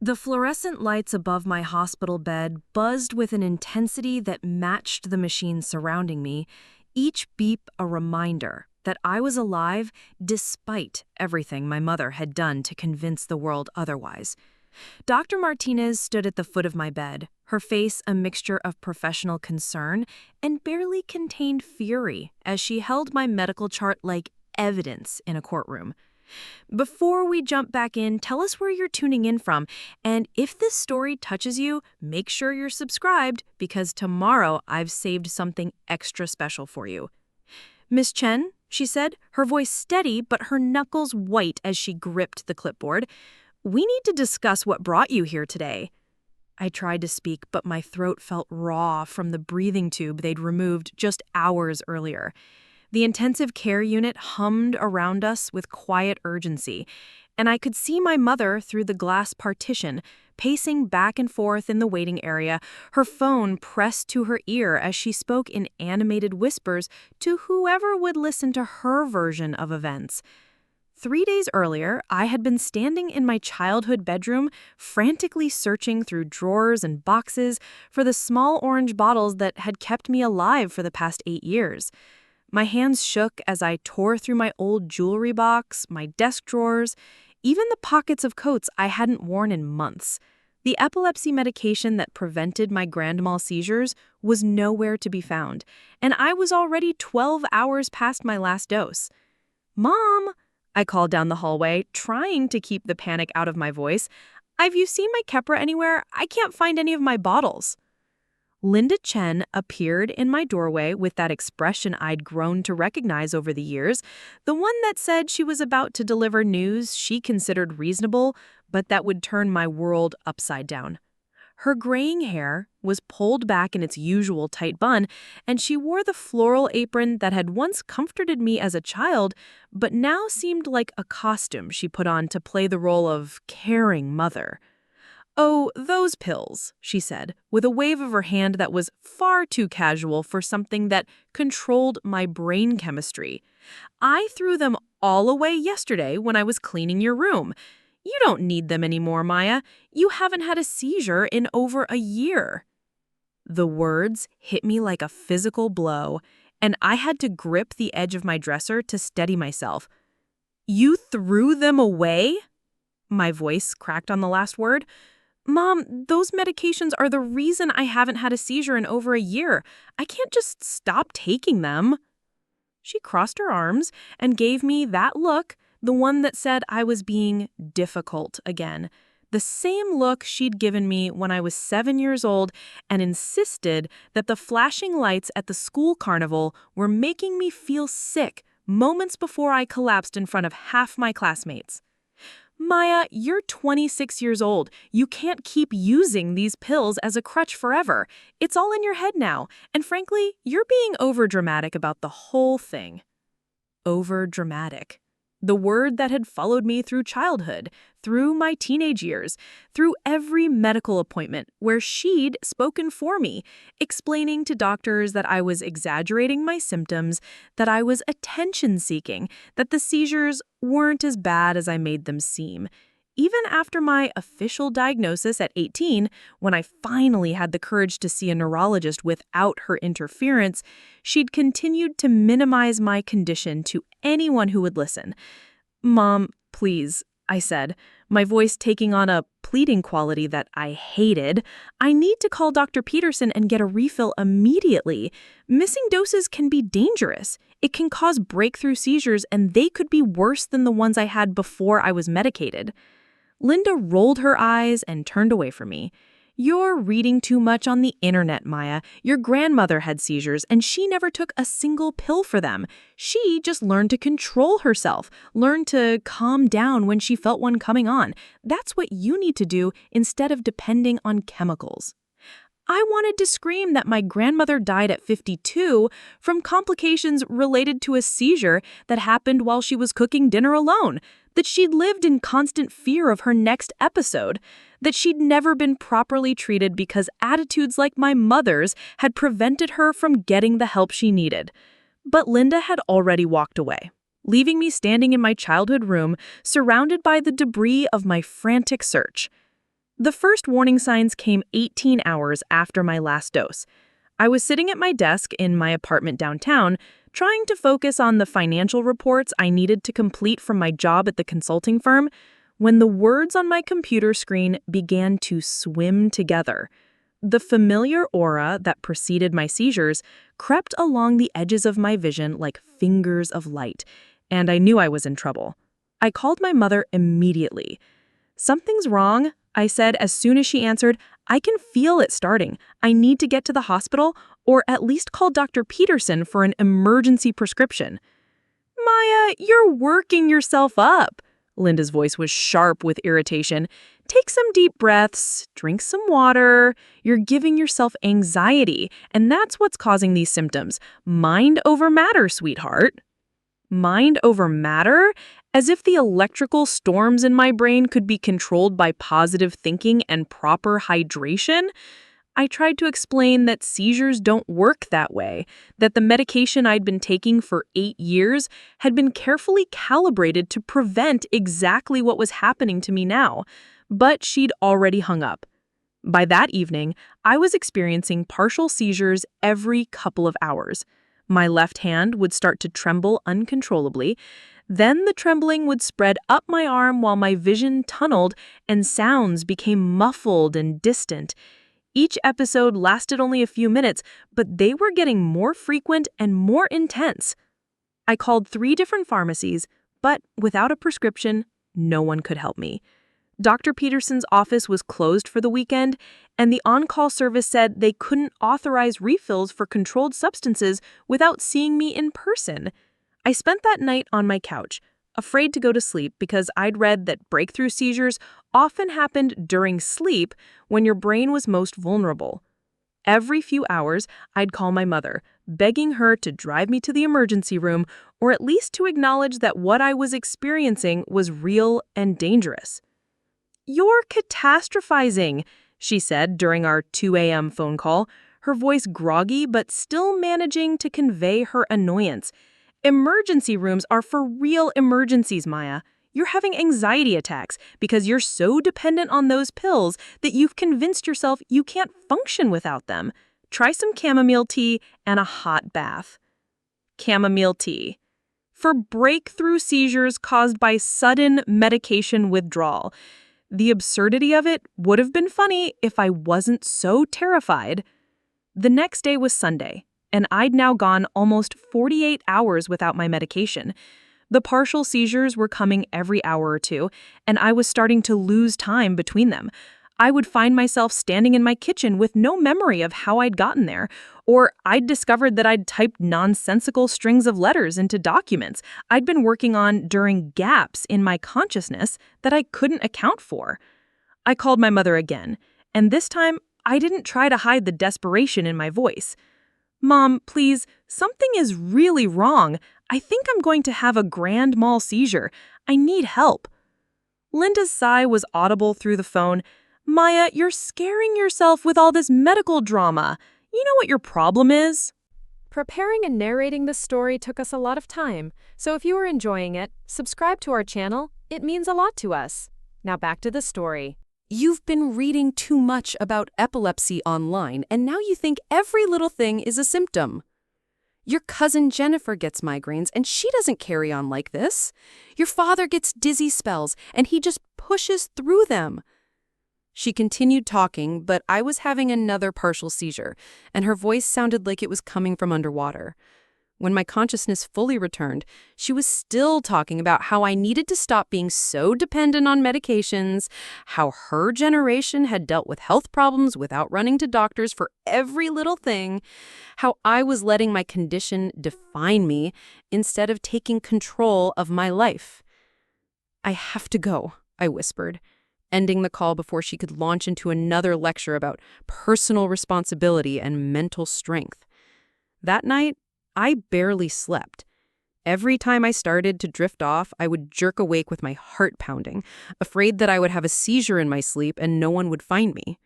The fluorescent lights above my hospital bed buzzed with an intensity that matched the machines surrounding me, each beep a reminder that I was alive despite everything my mother had done to convince the world otherwise. Dr. Martinez stood at the foot of my bed, her face a mixture of professional concern and barely contained fury as she held my medical chart like evidence in a courtroom. Before we jump back in, tell us where you're tuning in from, and if this story touches you, make sure you're subscribed because tomorrow I've saved something extra special for you. Miss Chen, she said, her voice steady but her knuckles white as she gripped the clipboard, we need to discuss what brought you here today. I tried to speak, but my throat felt raw from the breathing tube they'd removed just hours earlier. The intensive care unit hummed around us with quiet urgency, and I could see my mother through the glass partition, pacing back and forth in the waiting area, her phone pressed to her ear as she spoke in animated whispers to whoever would listen to her version of events. 3 days earlier, I had been standing in my childhood bedroom, frantically searching through drawers and boxes for the small orange bottles that had kept me alive for the past 8 years. My hands shook as I tore through my old jewelry box, my desk drawers, even the pockets of coats I hadn't worn in months. The epilepsy medication that prevented my grand mal seizures was nowhere to be found, and I was already 12 hours past my last dose. "Mom," I called down the hallway, trying to keep the panic out of my voice. "Have you seen my Keppra anywhere? I can't find any of my bottles." Linda Chen appeared in my doorway with that expression I'd grown to recognize over the years, the one that said she was about to deliver news she considered reasonable, but that would turn my world upside down. Her graying hair was pulled back in its usual tight bun, and she wore the floral apron that had once comforted me as a child, but now seemed like a costume she put on to play the role of caring mother. "Oh, those pills," she said, with a wave of her hand that was far too casual for something that controlled my brain chemistry. "I threw them all away yesterday when I was cleaning your room. You don't need them anymore, Maya. You haven't had a seizure in over a year." The words hit me like a physical blow, and I had to grip the edge of my dresser to steady myself. "You threw them away?" My voice cracked on the last word. "Mom, those medications are the reason I haven't had a seizure in over a year. I can't just stop taking them." She crossed her arms and gave me that look, the one that said I was being difficult again. The same look she'd given me when I was 7 years old and insisted that the flashing lights at the school carnival were making me feel sick moments before I collapsed in front of half my classmates. "Maya, you're 26 years old. You can't keep using these pills as a crutch forever. It's all in your head now. And frankly, you're being overdramatic about the whole thing." Overdramatic. The word that had followed me through childhood, through my teenage years, through every medical appointment where she'd spoken for me, explaining to doctors that I was exaggerating my symptoms, that I was attention-seeking, that the seizures weren't as bad as I made them seem. Even after my official diagnosis at 18, when I finally had the courage to see a neurologist without her interference, she'd continued to minimize my condition to anyone who would listen. "Mom, please," I said, my voice taking on a pleading quality that I hated. "I need to call Dr. Peterson and get a refill immediately. Missing doses can be dangerous. It can cause breakthrough seizures, and they could be worse than the ones I had before I was medicated." Linda rolled her eyes and turned away from me. "You're reading too much on the internet, Maya. Your grandmother had seizures, and she never took a single pill for them. She just learned to control herself, learned to calm down when she felt one coming on. That's what you need to do instead of depending on chemicals." I wanted to scream that my grandmother died at 52 from complications related to a seizure that happened while she was cooking dinner alone, that she'd lived in constant fear of her next episode, that she'd never been properly treated because attitudes like my mother's had prevented her from getting the help she needed. But Linda had already walked away, leaving me standing in my childhood room, surrounded by the debris of my frantic search. The first warning signs came 18 hours after my last dose. I was sitting at my desk in my apartment downtown, trying to focus on the financial reports I needed to complete from my job at the consulting firm, when the words on my computer screen began to swim together. The familiar aura that preceded my seizures crept along the edges of my vision like fingers of light, and I knew I was in trouble. I called my mother immediately. "Something's wrong," I said as soon as she answered. "I can feel it starting. I need to get to the hospital, or at least call Dr. Peterson for an emergency prescription." "Maya, you're working yourself up." Linda's voice was sharp with irritation. "Take some deep breaths, drink some water. You're giving yourself anxiety, and that's what's causing these symptoms. Mind over matter, sweetheart." Mind over matter? As if the electrical storms in my brain could be controlled by positive thinking and proper hydration? I tried to explain that seizures don't work that way, that the medication I'd been taking for 8 years had been carefully calibrated to prevent exactly what was happening to me now. But she'd already hung up. By that evening, I was experiencing partial seizures every couple of hours. My left hand would start to tremble uncontrollably. Then the trembling would spread up my arm while my vision tunneled and sounds became muffled and distant. Each episode lasted only a few minutes, but they were getting more frequent and more intense. I called 3 different pharmacies, but without a prescription, no one could help me. Dr. Peterson's office was closed for the weekend, and the on-call service said they couldn't authorize refills for controlled substances without seeing me in person. I spent that night on my couch, afraid to go to sleep because I'd read that breakthrough seizures often happened during sleep when your brain was most vulnerable. Every few hours, I'd call my mother, begging her to drive me to the emergency room or at least to acknowledge that what I was experiencing was real and dangerous. "You're catastrophizing," she said during our 2 a.m. phone call, her voice groggy but still managing to convey her annoyance. "Emergency rooms are for real emergencies, Maya. You're having anxiety attacks because you're so dependent on those pills that you've convinced yourself you can't function without them. Try some chamomile tea and a hot bath." Chamomile tea. For breakthrough seizures caused by sudden medication withdrawal. The absurdity of it would have been funny if I wasn't so terrified. The next day was Sunday, and I'd now gone almost 48 hours without my medication. The partial seizures were coming every hour or two, and I was starting to lose time between them. I would find myself standing in my kitchen with no memory of how I'd gotten there, or I'd discovered that I'd typed nonsensical strings of letters into documents I'd been working on during gaps in my consciousness that I couldn't account for. I called my mother again, and this time I didn't try to hide the desperation in my voice. "Mom, please, something is really wrong. I think I'm going to have a grand mal seizure. I need help." Linda's sigh was audible through the phone. "Maya, you're scaring yourself with all this medical drama. You know what your problem is?" Preparing and narrating this story took us a lot of time, so if you are enjoying it, subscribe to our channel. It means a lot to us. Now back to the story. You've been reading too much about epilepsy online, and now you think every little thing is a symptom. Your cousin Jennifer gets migraines, and she doesn't carry on like this. Your father gets dizzy spells, and he just pushes through them. She continued talking, but I was having another partial seizure, and her voice sounded like it was coming from underwater. When my consciousness fully returned, she was still talking about how I needed to stop being so dependent on medications, how her generation had dealt with health problems without running to doctors for every little thing, how I was letting my condition define me instead of taking control of my life. "I have to go," I whispered, ending the call before she could launch into another lecture about personal responsibility and mental strength. That night, I barely slept. Every time I started to drift off, I would jerk awake with my heart pounding, afraid that I would have a seizure in my sleep and no one would find me.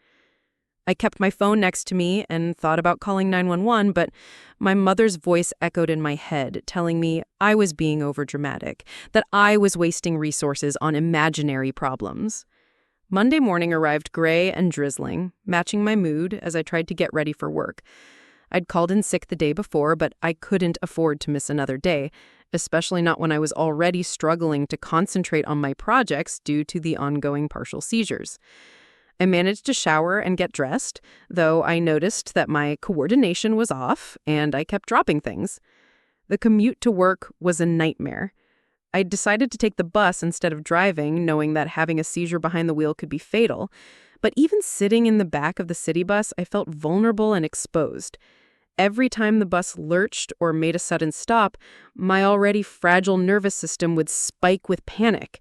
I kept my phone next to me and thought about calling 911, but my mother's voice echoed in my head, telling me I was being overdramatic, that I was wasting resources on imaginary problems. Monday morning arrived gray and drizzling, matching my mood as I tried to get ready for work. I'd called in sick the day before, but I couldn't afford to miss another day, especially not when I was already struggling to concentrate on my projects due to the ongoing partial seizures. I managed to shower and get dressed, though I noticed that my coordination was off and I kept dropping things. The commute to work was a nightmare. I decided to take the bus instead of driving, knowing that having a seizure behind the wheel could be fatal. But even sitting in the back of the city bus, I felt vulnerable and exposed. Every time the bus lurched or made a sudden stop, my already fragile nervous system would spike with panic.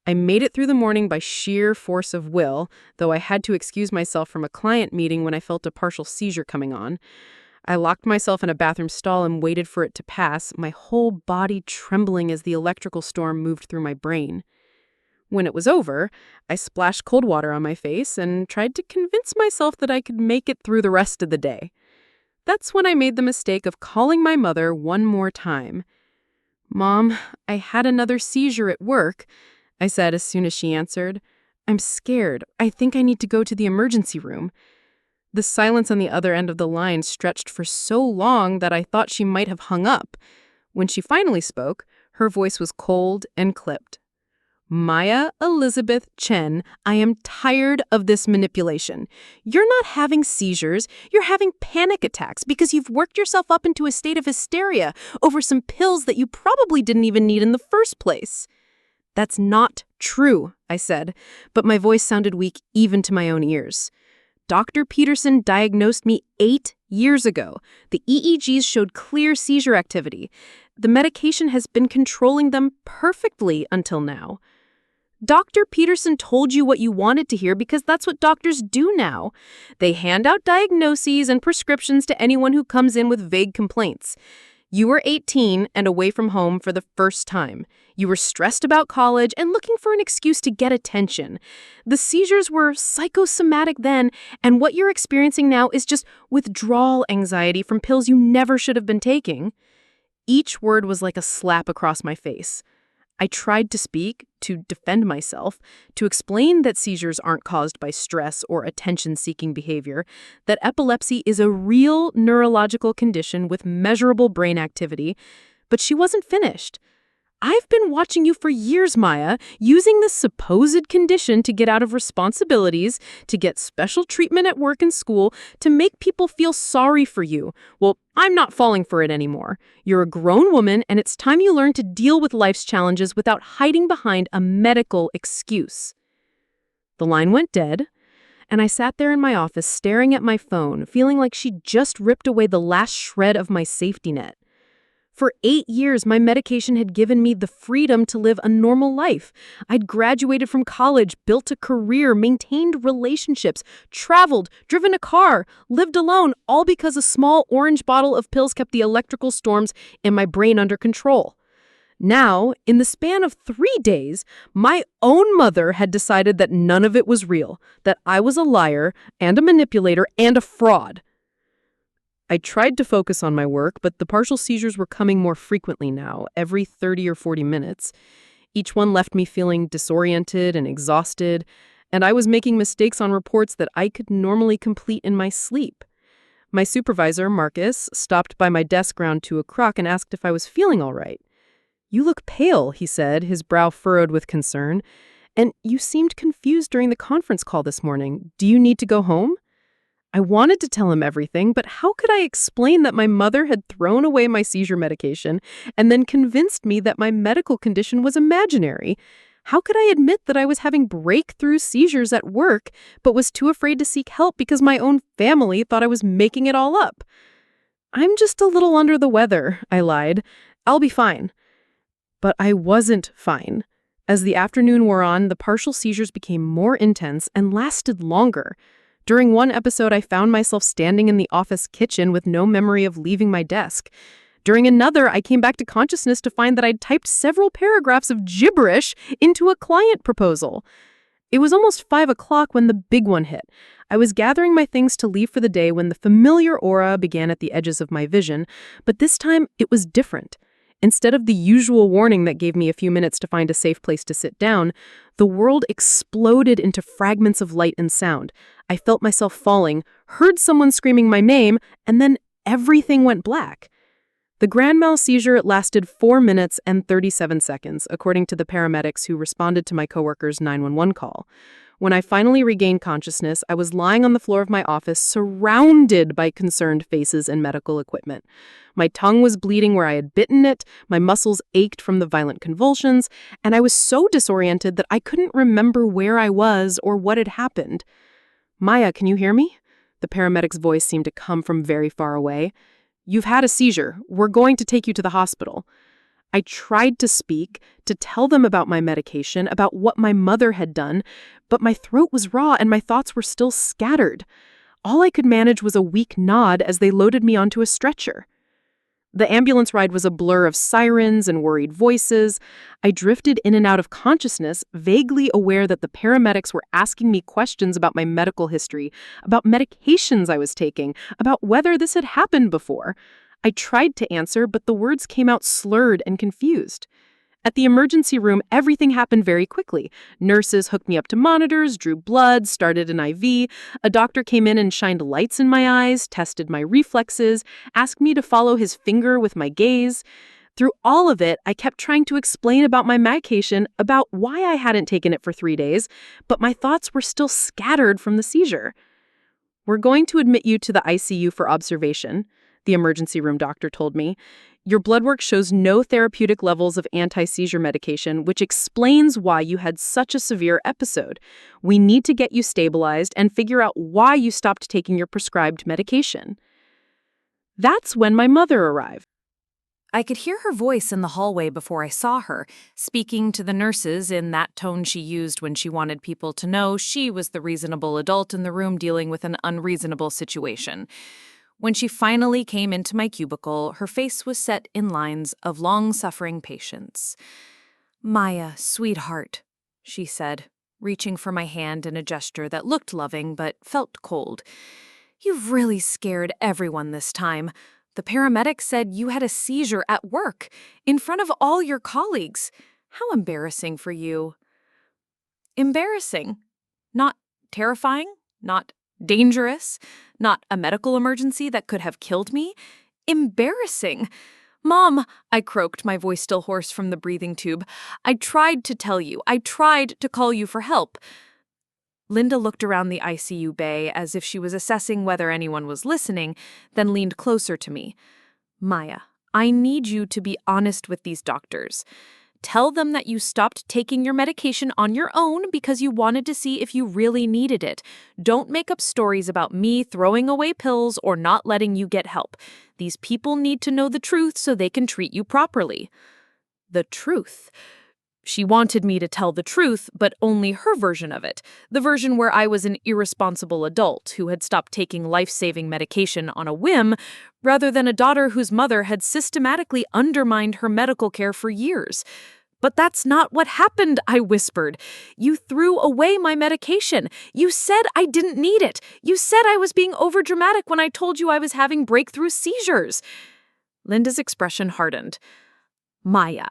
I made it through the morning by sheer force of will, though I had to excuse myself from a client meeting when I felt a partial seizure coming on. I locked myself in a bathroom stall and waited for it to pass, my whole body trembling as the electrical storm moved through my brain. When it was over, I splashed cold water on my face and tried to convince myself that I could make it through the rest of the day. That's when I made the mistake of calling my mother one more time. "Mom, I had another seizure at work," I said as soon as she answered. "I'm scared. I think I need to go to the emergency room." The silence on the other end of the line stretched for so long that I thought she might have hung up. When she finally spoke, her voice was cold and clipped. "Maya Elizabeth Chen, I am tired of this manipulation. You're not having seizures, you're having panic attacks because you've worked yourself up into a state of hysteria over some pills that you probably didn't even need in the first place." "That's not true," I said, but my voice sounded weak even to my own ears. Dr. Peterson diagnosed me 8 years ago. The EEGs showed clear seizure activity. The medication has been controlling them perfectly until now. Dr. Peterson told you what you wanted to hear because that's what doctors do now. They hand out diagnoses and prescriptions to anyone who comes in with vague complaints. You were 18 and away from home for the first time. You were stressed about college and looking for an excuse to get attention. The seizures were psychosomatic then, and what you're experiencing now is just withdrawal anxiety from pills you never should have been taking. Each word was like a slap across my face. I tried to speak, to defend myself, to explain that seizures aren't caused by stress or attention-seeking behavior, that epilepsy is a real neurological condition with measurable brain activity, but she wasn't finished. "I've been watching you for years, Maya, using this supposed condition to get out of responsibilities, to get special treatment at work and school, to make people feel sorry for you. Well, I'm not falling for it anymore. You're a grown woman, and it's time you learn to deal with life's challenges without hiding behind a medical excuse." The line went dead, and I sat there in my office staring at my phone, feeling like she'd just ripped away the last shred of my safety net. For 8 years, my medication had given me the freedom to live a normal life. I'd graduated from college, built a career, maintained relationships, traveled, driven a car, lived alone, all because a small orange bottle of pills kept the electrical storms in my brain under control. Now, in the span of 3 days, my own mother had decided that none of it was real, that I was a liar and a manipulator and a fraud. I tried to focus on my work, but the partial seizures were coming more frequently now, every 30 or 40 minutes. Each one left me feeling disoriented and exhausted, and I was making mistakes on reports that I could normally complete in my sleep. My supervisor, Marcus, stopped by my desk around 2 o'clock and asked if I was feeling all right. "You look pale," he said, his brow furrowed with concern. "And you seemed confused during the conference call this morning. Do you need to go home?" I wanted to tell him everything, but how could I explain that my mother had thrown away my seizure medication and then convinced me that my medical condition was imaginary? How could I admit that I was having breakthrough seizures at work, but was too afraid to seek help because my own family thought I was making it all up? "I'm just a little under the weather," I lied. "I'll be fine." But I wasn't fine. As the afternoon wore on, the partial seizures became more intense and lasted longer. During one episode, I found myself standing in the office kitchen with no memory of leaving my desk. During another, I came back to consciousness to find that I'd typed several paragraphs of gibberish into a client proposal. It was almost 5 o'clock when the big one hit. I was gathering my things to leave for the day when the familiar aura began at the edges of my vision, but this time it was different. Instead of the usual warning that gave me a few minutes to find a safe place to sit down, the world exploded into fragments of light and sound. I felt myself falling, heard someone screaming my name, and then everything went black. The grand mal seizure lasted 4 minutes and 37 seconds, according to the paramedics who responded to my coworker's 911 call. When I finally regained consciousness, I was lying on the floor of my office, surrounded by concerned faces and medical equipment. My tongue was bleeding where I had bitten it, my muscles ached from the violent convulsions, and I was so disoriented that I couldn't remember where I was or what had happened. "Maya, can you hear me?" The paramedic's voice seemed to come from very far away. "You've had a seizure. We're going to take you to the hospital." I tried to speak, to tell them about my medication, about what my mother had done, but my throat was raw and my thoughts were still scattered. All I could manage was a weak nod as they loaded me onto a stretcher. The ambulance ride was a blur of sirens and worried voices. I drifted in and out of consciousness, vaguely aware that the paramedics were asking me questions about my medical history, about medications I was taking, about whether this had happened before. I tried to answer, but the words came out slurred and confused. At the emergency room, everything happened very quickly. Nurses hooked me up to monitors, drew blood, started an IV. A doctor came in and shined lights in my eyes, tested my reflexes, asked me to follow his finger with my gaze. Through all of it, I kept trying to explain about my medication, about why I hadn't taken it for 3 days, but my thoughts were still scattered from the seizure. "We're going to admit you to the ICU for observation," the emergency room doctor told me. "Your blood work shows no therapeutic levels of anti-seizure medication, which explains why you had such a severe episode. We need to get you stabilized and figure out why you stopped taking your prescribed medication." That's when my mother arrived. I could hear her voice in the hallway before I saw her, speaking to the nurses in that tone she used when she wanted people to know she was the reasonable adult in the room dealing with an unreasonable situation. When she finally came into my cubicle, her face was set in lines of long-suffering patience. "Maya, sweetheart," she said, reaching for my hand in a gesture that looked loving but felt cold. "You've really scared everyone this time. The paramedic said you had a seizure at work, in front of all your colleagues. How embarrassing for you." Embarrassing. Not terrifying. Not dangerous. Not a medical emergency that could have killed me. Embarrassing. "Mom," I croaked, my voice still hoarse from the breathing tube. "I tried to tell you. I tried to call you for help." Linda looked around the ICU bay as if she was assessing whether anyone was listening, then leaned closer to me. "Maya, I need you to be honest with these doctors. Tell them that you stopped taking your medication on your own because you wanted to see if you really needed it. Don't make up stories about me throwing away pills or not letting you get help. These people need to know the truth so they can treat you properly." The truth. She wanted me to tell the truth, but only her version of it, the version where I was an irresponsible adult who had stopped taking life-saving medication on a whim, rather than a daughter whose mother had systematically undermined her medical care for years. "But that's not what happened," I whispered. "You threw away my medication. You said I didn't need it. You said I was being overdramatic when I told you I was having breakthrough seizures." Linda's expression hardened. "Maya,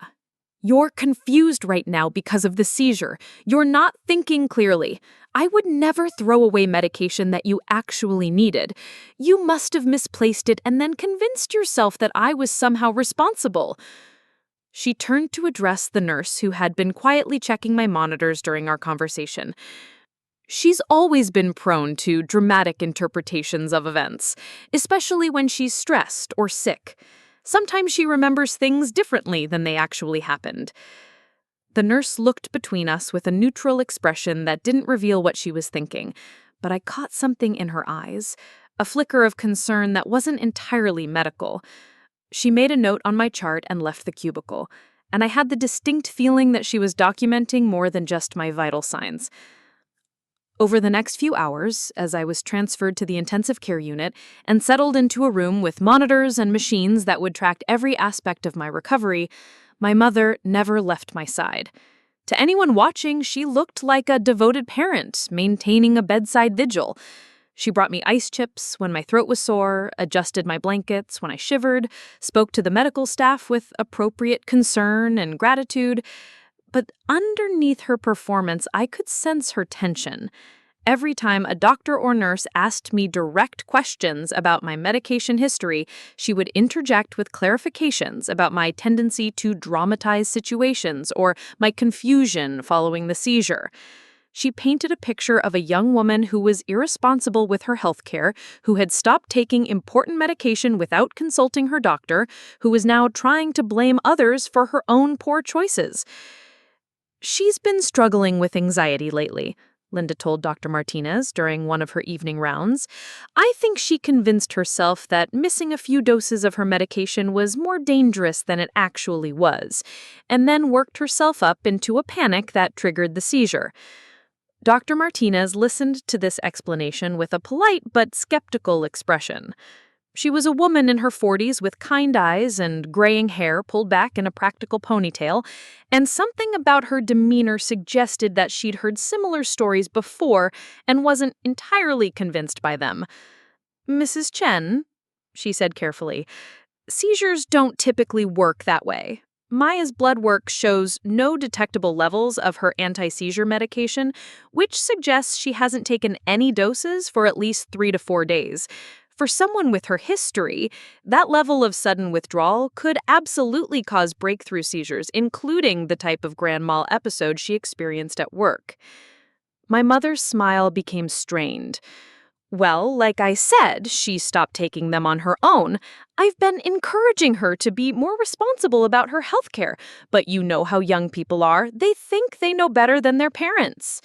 you're confused right now because of the seizure. You're not thinking clearly. I would never throw away medication that you actually needed. You must have misplaced it and then convinced yourself that I was somehow responsible." She turned to address the nurse who had been quietly checking my monitors during our conversation. She's always been prone to dramatic interpretations of events, especially when she's stressed or sick. Sometimes she remembers things differently than they actually happened. The nurse looked between us with a neutral expression that didn't reveal what she was thinking, but I caught something in her eyes, a flicker of concern that wasn't entirely medical. She made a note on my chart and left the cubicle, and I had the distinct feeling that she was documenting more than just my vital signs. Over the next few hours, as I was transferred to the intensive care unit and settled into a room with monitors and machines that would track every aspect of my recovery, my mother never left my side. To anyone watching, she looked like a devoted parent, maintaining a bedside vigil. She brought me ice chips when my throat was sore, adjusted my blankets when I shivered, spoke to the medical staff with appropriate concern and gratitude. But underneath her performance, I could sense her tension. Every time a doctor or nurse asked me direct questions about my medication history, she would interject with clarifications about my tendency to dramatize situations or my confusion following the seizure. She painted a picture of a young woman who was irresponsible with her health care, who had stopped taking important medication without consulting her doctor, who was now trying to blame others for her own poor choices. "She's been struggling with anxiety lately," Linda told Dr. Martinez during one of her evening rounds. "I think she convinced herself that missing a few doses of her medication was more dangerous than it actually was, and then worked herself up into a panic that triggered the seizure." Dr. Martinez listened to this explanation with a polite but skeptical expression. She was a woman in her 40s with kind eyes and graying hair pulled back in a practical ponytail, and something about her demeanor suggested that she'd heard similar stories before and wasn't entirely convinced by them. "Mrs. Chen," she said carefully, "seizures don't typically work that way. Maya's blood work shows no detectable levels of her anti-seizure medication, which suggests she hasn't taken any doses for at least 3 to 4 days. For someone with her history, that level of sudden withdrawal could absolutely cause breakthrough seizures, including the type of grand mal episode she experienced at work." My mother's smile became strained. "Well, like I said, she stopped taking them on her own. I've been encouraging her to be more responsible about her health care, but you know how young people are. They think they know better than their parents."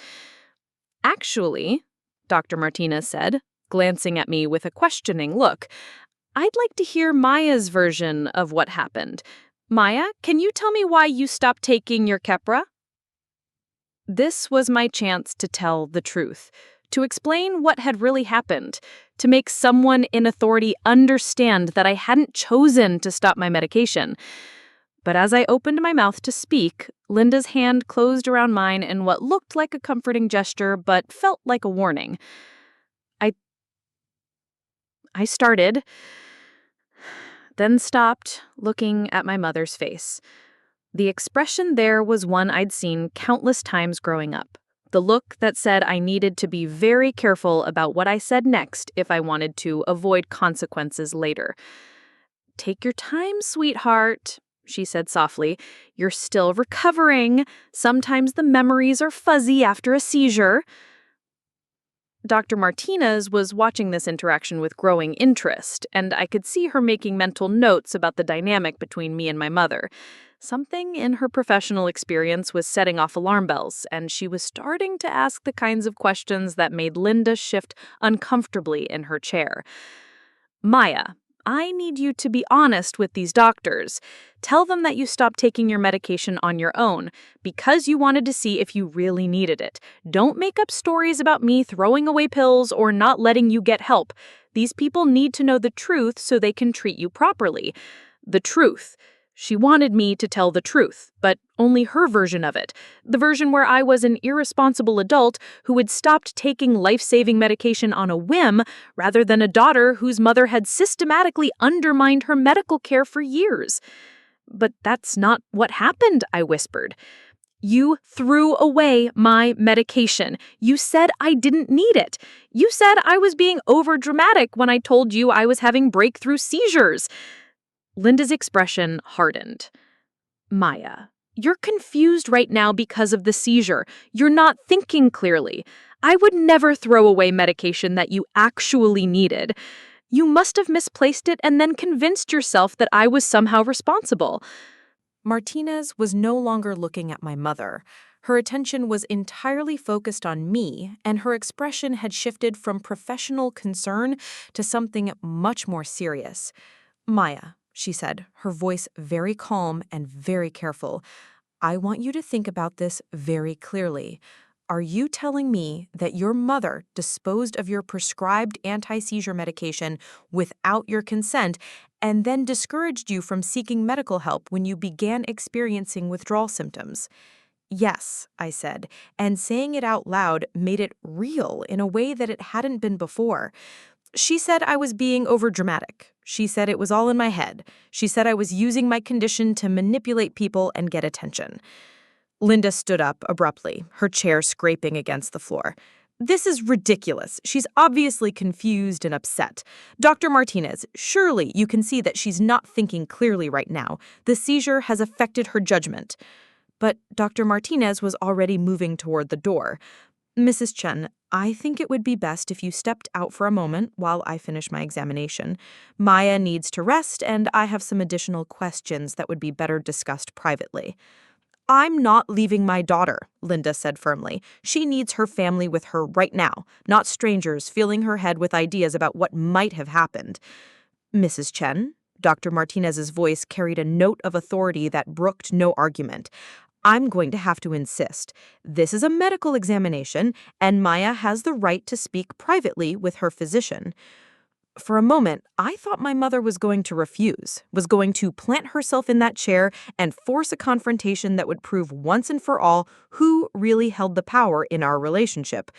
"Actually," Dr. Martinez said, glancing at me with a questioning look, "I'd like to hear Maya's version of what happened. Maya, can you tell me why you stopped taking your Keppra?" This was my chance to tell the truth, to explain what had really happened, to make someone in authority understand that I hadn't chosen to stop my medication. But as I opened my mouth to speak, Linda's hand closed around mine in what looked like a comforting gesture but felt like a warning. I started, then stopped, looking at my mother's face. The expression there was one I'd seen countless times growing up. The look that said I needed to be very careful about what I said next if I wanted to avoid consequences later. "Take your time, sweetheart," she said softly. "You're still recovering. Sometimes the memories are fuzzy after a seizure." Dr. Martinez was watching this interaction with growing interest, and I could see her making mental notes about the dynamic between me and my mother. Something in her professional experience was setting off alarm bells, and she was starting to ask the kinds of questions that made Linda shift uncomfortably in her chair. "Maya, I need you to be honest with these doctors. Tell them that you stopped taking your medication on your own because you wanted to see if you really needed it. Don't make up stories about me throwing away pills or not letting you get help. These people need to know the truth so they can treat you properly." The truth. She wanted me to tell the truth, but only her version of it, the version where I was an irresponsible adult who had stopped taking life-saving medication on a whim rather than a daughter whose mother had systematically undermined her medical care for years. "But that's not what happened," I whispered. "You threw away my medication. You said I didn't need it. You said I was being overdramatic when I told you I was having breakthrough seizures." Linda's expression hardened. "Maya, you're confused right now because of the seizure. You're not thinking clearly. I would never throw away medication that you actually needed. You must have misplaced it and then convinced yourself that I was somehow responsible." Martinez was no longer looking at my mother. Her attention was entirely focused on me, and her expression had shifted from professional concern to something much more serious. "Maya," she said, her voice very calm and very careful, "I want you to think about this very clearly. Are you telling me that your mother disposed of your prescribed anti-seizure medication without your consent and then discouraged you from seeking medical help when you began experiencing withdrawal symptoms? Yes, I said, and saying it out loud made it real in a way that it hadn't been before. She said I was being overdramatic. She said it was all in my head. She said I was using my condition to manipulate people and get attention. Linda stood up abruptly, her chair scraping against the floor. This is ridiculous. She's obviously confused and upset. Dr. Martinez, surely you can see that she's not thinking clearly right now. The seizure has affected her judgment. But Dr. Martinez was already moving toward the door. Mrs. Chen, I think it would be best if you stepped out for a moment while I finish my examination. Maya needs to rest, and I have some additional questions that would be better discussed privately. I'm not leaving my daughter, Linda said firmly. She needs her family with her right now, not strangers filling her head with ideas about what might have happened. Mrs. Chen? Dr. Martinez's voice carried a note of authority that brooked no argument. I'm going to have to insist. This is a medical examination, and Maya has the right to speak privately with her physician. For a moment, I thought my mother was going to refuse, was going to plant herself in that chair and force a confrontation that would prove once and for all who really held the power in our relationship.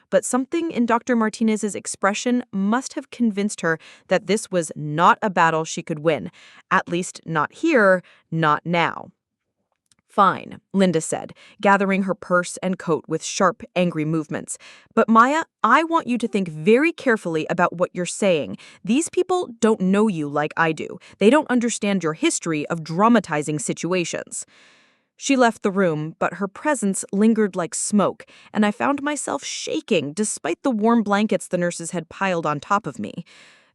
But something in Dr. Martinez's expression must have convinced her that this was not a battle she could win, at least not here, not now. Fine, Linda said, gathering her purse and coat with sharp, angry movements. But Maya, I want you to think very carefully about what you're saying. These people don't know you like I do. They don't understand your history of dramatizing situations. She left the room, but her presence lingered like smoke, and I found myself shaking despite the warm blankets the nurses had piled on top of me.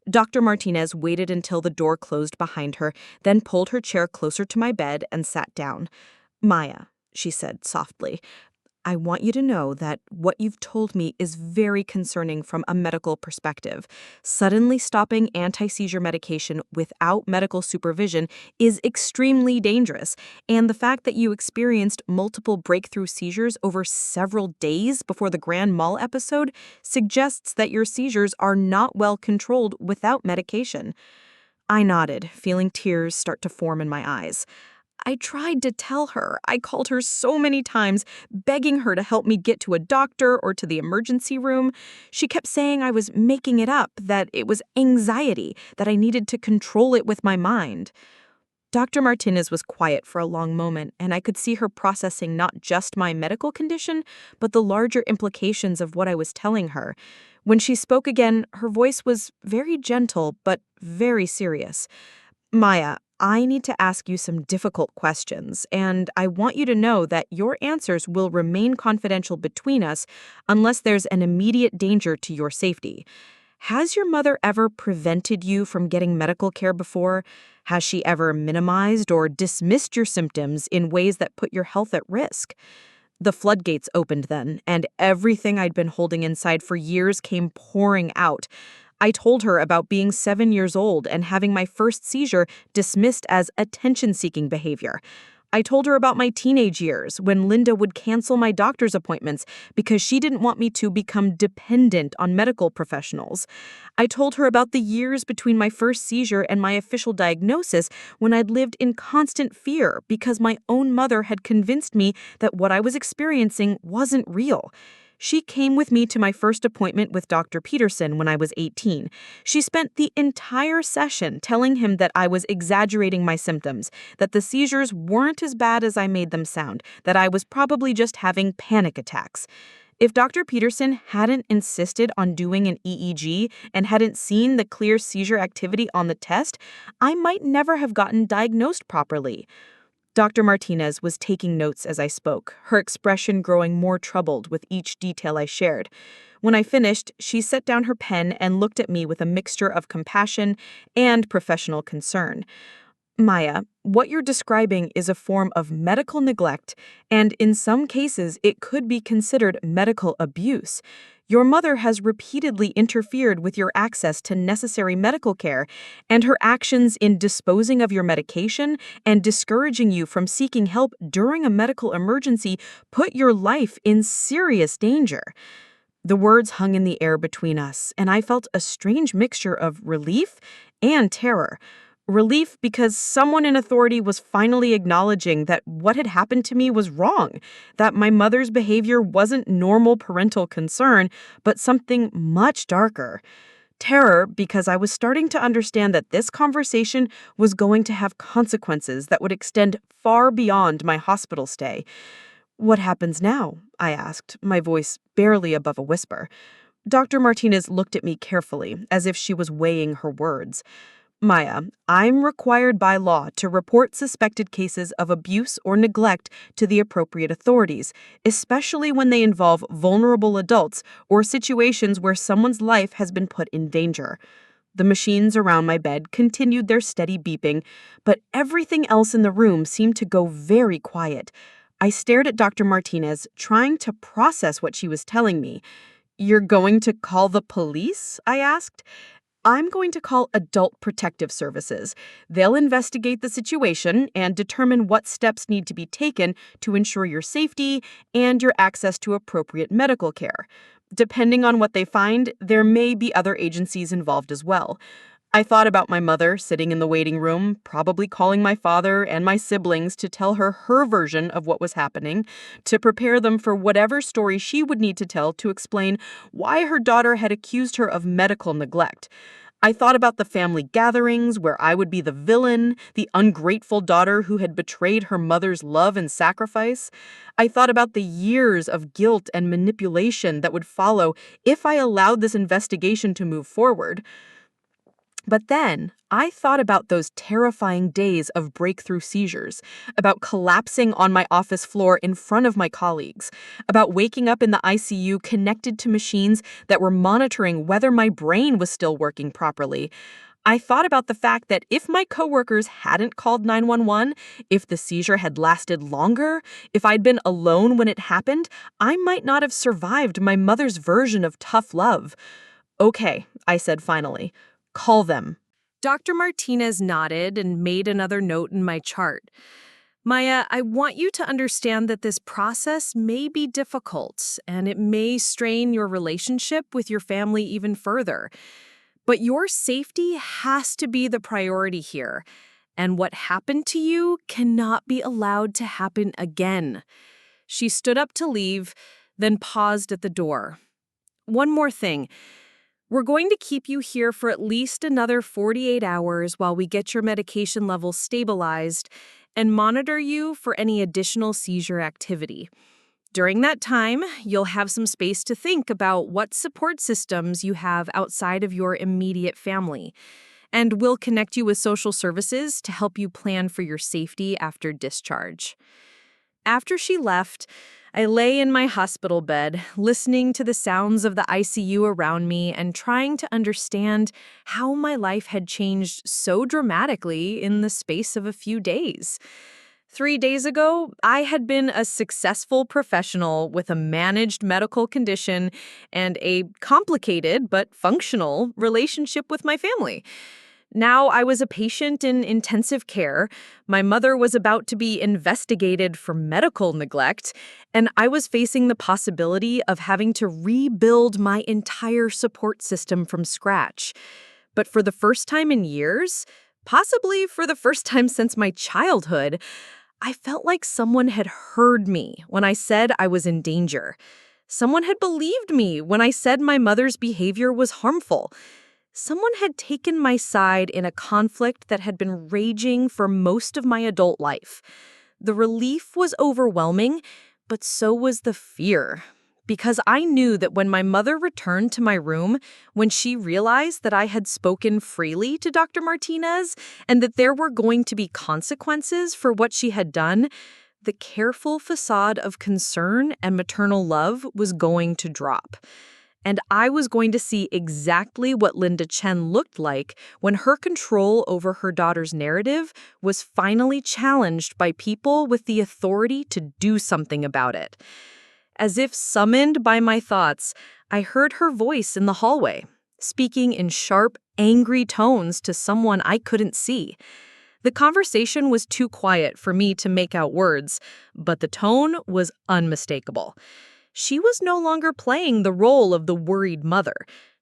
Dr. Martinez waited until the door closed behind her, then pulled her chair closer to my bed and sat down. Maya, she said softly, I want you to know that what you've told me is very concerning from a medical perspective. Suddenly stopping anti-seizure medication without medical supervision is extremely dangerous, and the fact that you experienced multiple breakthrough seizures over several days before the Grand Mal episode suggests that your seizures are not well controlled without medication. I nodded, feeling tears start to form in my eyes. I tried to tell her. I called her so many times, begging her to help me get to a doctor or to the emergency room. She kept saying I was making it up, that it was anxiety, that I needed to control it with my mind. Dr. Martinez was quiet for a long moment, and I could see her processing not just my medical condition, but the larger implications of what I was telling her. When she spoke again, her voice was very gentle, but very serious. Maya, I need to ask you some difficult questions, and I want you to know that your answers will remain confidential between us unless there's an immediate danger to your safety. Has your mother ever prevented you from getting medical care before? Has she ever minimized or dismissed your symptoms in ways that put your health at risk? The floodgates opened then, and everything I'd been holding inside for years came pouring out. I told her about being 7 years old and having my first seizure dismissed as attention-seeking behavior. I told her about my teenage years when Linda would cancel my doctor's appointments because she didn't want me to become dependent on medical professionals. I told her about the years between my first seizure and my official diagnosis when I'd lived in constant fear because my own mother had convinced me that what I was experiencing wasn't real. She came with me to my first appointment with Dr. Peterson when I was 18. She spent the entire session telling him that I was exaggerating my symptoms, that the seizures weren't as bad as I made them sound, that I was probably just having panic attacks. If Dr. Peterson hadn't insisted on doing an EEG and hadn't seen the clear seizure activity on the test, I might never have gotten diagnosed properly. Dr. Martinez was taking notes as I spoke, her expression growing more troubled with each detail I shared. When I finished, she set down her pen and looked at me with a mixture of compassion and professional concern. Maya, what you're describing is a form of medical neglect, and in some cases, it could be considered medical abuse. Your mother has repeatedly interfered with your access to necessary medical care, and her actions in disposing of your medication and discouraging you from seeking help during a medical emergency put your life in serious danger. The words hung in the air between us, and I felt a strange mixture of relief and terror. Relief because someone in authority was finally acknowledging that what had happened to me was wrong, that my mother's behavior wasn't normal parental concern, but something much darker. Terror because I was starting to understand that this conversation was going to have consequences that would extend far beyond my hospital stay. "What happens now?" I asked, my voice barely above a whisper. Dr. Martinez looked at me carefully, as if she was weighing her words. "Maya, I'm required by law to report suspected cases of abuse or neglect to the appropriate authorities, especially when they involve vulnerable adults or situations where someone's life has been put in danger." The machines around my bed continued their steady beeping, but everything else in the room seemed to go very quiet. I stared at Dr. Martinez, trying to process what she was telling me. "You're going to call the police?" I asked. "I'm going to call Adult Protective Services. They'll investigate the situation and determine what steps need to be taken to ensure your safety and your access to appropriate medical care. Depending on what they find, there may be other agencies involved as well." I thought about my mother sitting in the waiting room, probably calling my father and my siblings to tell her version of what was happening, to prepare them for whatever story she would need to tell to explain why her daughter had accused her of medical neglect. I thought about the family gatherings where I would be the villain, the ungrateful daughter who had betrayed her mother's love and sacrifice. I thought about the years of guilt and manipulation that would follow if I allowed this investigation to move forward. But then I thought about those terrifying days of breakthrough seizures, about collapsing on my office floor in front of my colleagues, about waking up in the ICU connected to machines that were monitoring whether my brain was still working properly. I thought about the fact that if my coworkers hadn't called 911, if the seizure had lasted longer, if I'd been alone when it happened, I might not have survived my mother's version of tough love. "Okay," I said finally. "Call them." Dr. Martinez nodded and made another note in my chart. "Maya, I want you to understand that this process may be difficult and it may strain your relationship with your family even further. But your safety has to be the priority here, and what happened to you cannot be allowed to happen again." She stood up to leave, then paused at the door. "One more thing. We're going to keep you here for at least another 48 hours while we get your medication levels stabilized and monitor you for any additional seizure activity. During that time, you'll have some space to think about what support systems you have outside of your immediate family, and we'll connect you with social services to help you plan for your safety after discharge." After she left, I lay in my hospital bed, listening to the sounds of the ICU around me and trying to understand how my life had changed so dramatically in the space of a few days. 3 days ago, I had been a successful professional with a managed medical condition and a complicated but functional relationship with my family. Now I was a patient in intensive care, my mother was about to be investigated for medical neglect, and I was facing the possibility of having to rebuild my entire support system from scratch. But for the first time in years, possibly for the first time since my childhood, I felt like someone had heard me when I said I was in danger. Someone had believed me when I said my mother's behavior was harmful. Someone had taken my side in a conflict that had been raging for most of my adult life. The relief was overwhelming, but so was the fear. Because I knew that when my mother returned to my room, when she realized that I had spoken freely to Dr. Martinez and that there were going to be consequences for what she had done, the careful facade of concern and maternal love was going to drop. And I was going to see exactly what Linda Chen looked like when her control over her daughter's narrative was finally challenged by people with the authority to do something about it. As if summoned by my thoughts, I heard her voice in the hallway, speaking in sharp, angry tones to someone I couldn't see. The conversation was too quiet for me to make out words, but the tone was unmistakable. She was no longer playing the role of the worried mother.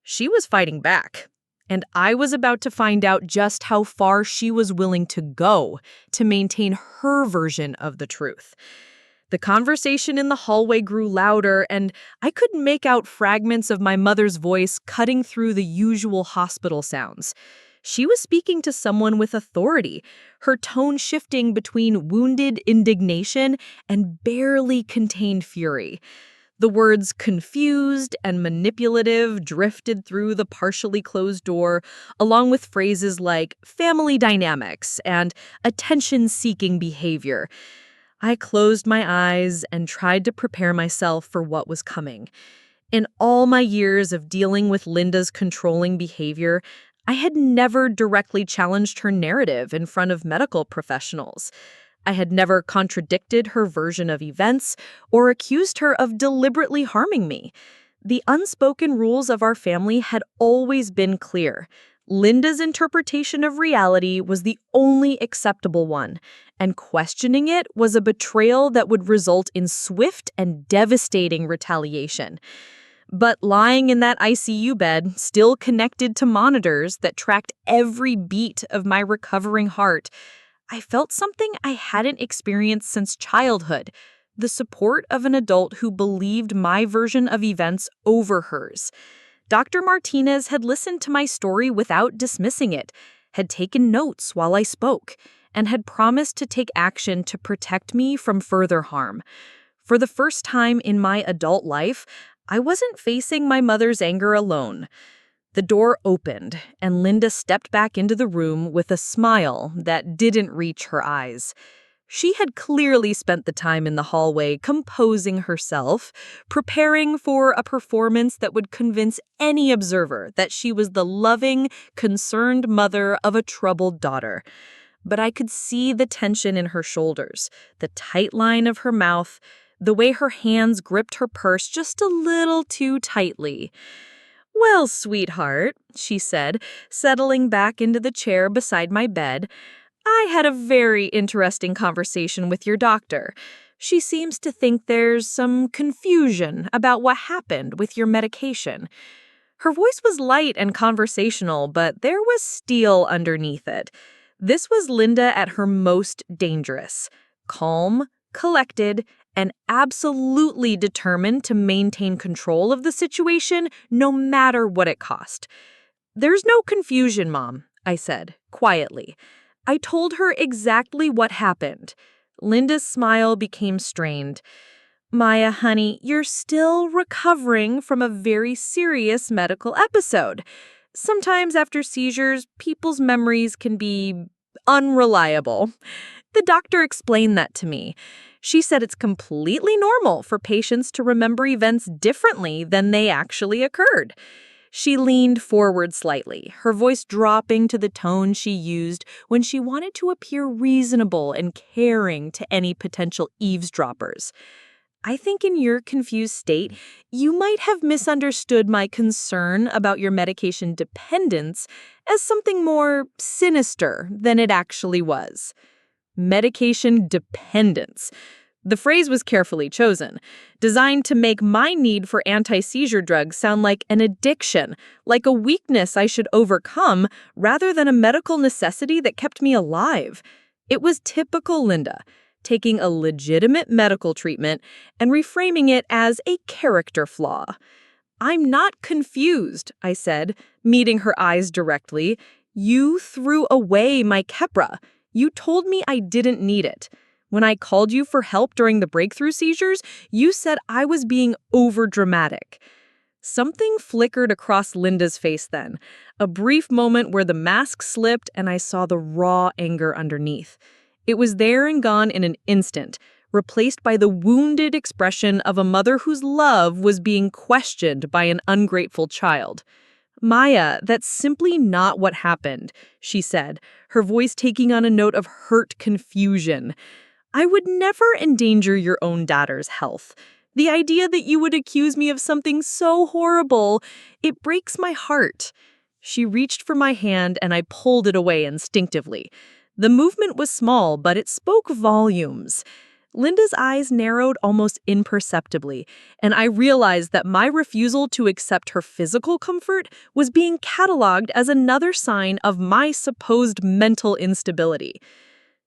She was fighting back. And I was about to find out just how far she was willing to go to maintain her version of the truth. The conversation in the hallway grew louder, and I could make out fragments of my mother's voice cutting through the usual hospital sounds. She was speaking to someone with authority, her tone shifting between wounded indignation and barely contained fury. The words confused and manipulative drifted through the partially closed door, along with phrases like family dynamics and attention-seeking behavior. I closed my eyes and tried to prepare myself for what was coming. In all my years of dealing with Linda's controlling behavior, I had never directly challenged her narrative in front of medical professionals. I had never contradicted her version of events or accused her of deliberately harming me. The unspoken rules of our family had always been clear. Linda's interpretation of reality was the only acceptable one, and questioning it was a betrayal that would result in swift and devastating retaliation. But lying in that ICU bed, still connected to monitors that tracked every beat of my recovering heart, I felt something I hadn't experienced since childhood, the support of an adult who believed my version of events over hers. Dr. Martinez had listened to my story without dismissing it, had taken notes while I spoke, and had promised to take action to protect me from further harm. For the first time in my adult life, I wasn't facing my mother's anger alone. The door opened, and Linda stepped back into the room with a smile that didn't reach her eyes. She had clearly spent the time in the hallway composing herself, preparing for a performance that would convince any observer that she was the loving, concerned mother of a troubled daughter. But I could see the tension in her shoulders, the tight line of her mouth, the way her hands gripped her purse just a little too tightly. "Well, sweetheart," she said, settling back into the chair beside my bed, "I had a very interesting conversation with your doctor. She seems to think there's some confusion about what happened with your medication." Her voice was light and conversational, but there was steel underneath it. This was Linda at her most dangerous, calm, collected, and absolutely determined to maintain control of the situation no matter what it cost. "There's no confusion, Mom," I said, quietly. I told her exactly what happened. Linda's smile became strained. "Maya, honey, you're still recovering from a very serious medical episode. Sometimes after seizures, people's memories can be unreliable. The doctor explained that to me. She said it's completely normal for patients to remember events differently than they actually occurred." She leaned forward slightly, her voice dropping to the tone she used when she wanted to appear reasonable and caring to any potential eavesdroppers. "I think in your confused state, you might have misunderstood my concern about your medication dependence as something more sinister than it actually was." Medication dependence. The phrase was carefully chosen, designed to make my need for anti-seizure drugs sound like an addiction, like a weakness I should overcome, rather than a medical necessity that kept me alive. It was typical Linda, taking a legitimate medical treatment and reframing it as a character flaw. "I'm not confused," I said, meeting her eyes directly. "You threw away my Keppra. You told me I didn't need it. When I called you for help during the breakthrough seizures, you said I was being overdramatic." Something flickered across Linda's face then, a brief moment where the mask slipped and I saw the raw anger underneath. It was there and gone in an instant, replaced by the wounded expression of a mother whose love was being questioned by an ungrateful child. "Maya, that's simply not what happened," she said, her voice taking on a note of hurt confusion. "I would never endanger your own daughter's health. The idea that you would accuse me of something so horrible, it breaks my heart." She reached for my hand and I pulled it away instinctively. The movement was small, but it spoke volumes. Linda's eyes narrowed almost imperceptibly, and I realized that my refusal to accept her physical comfort was being cataloged as another sign of my supposed mental instability.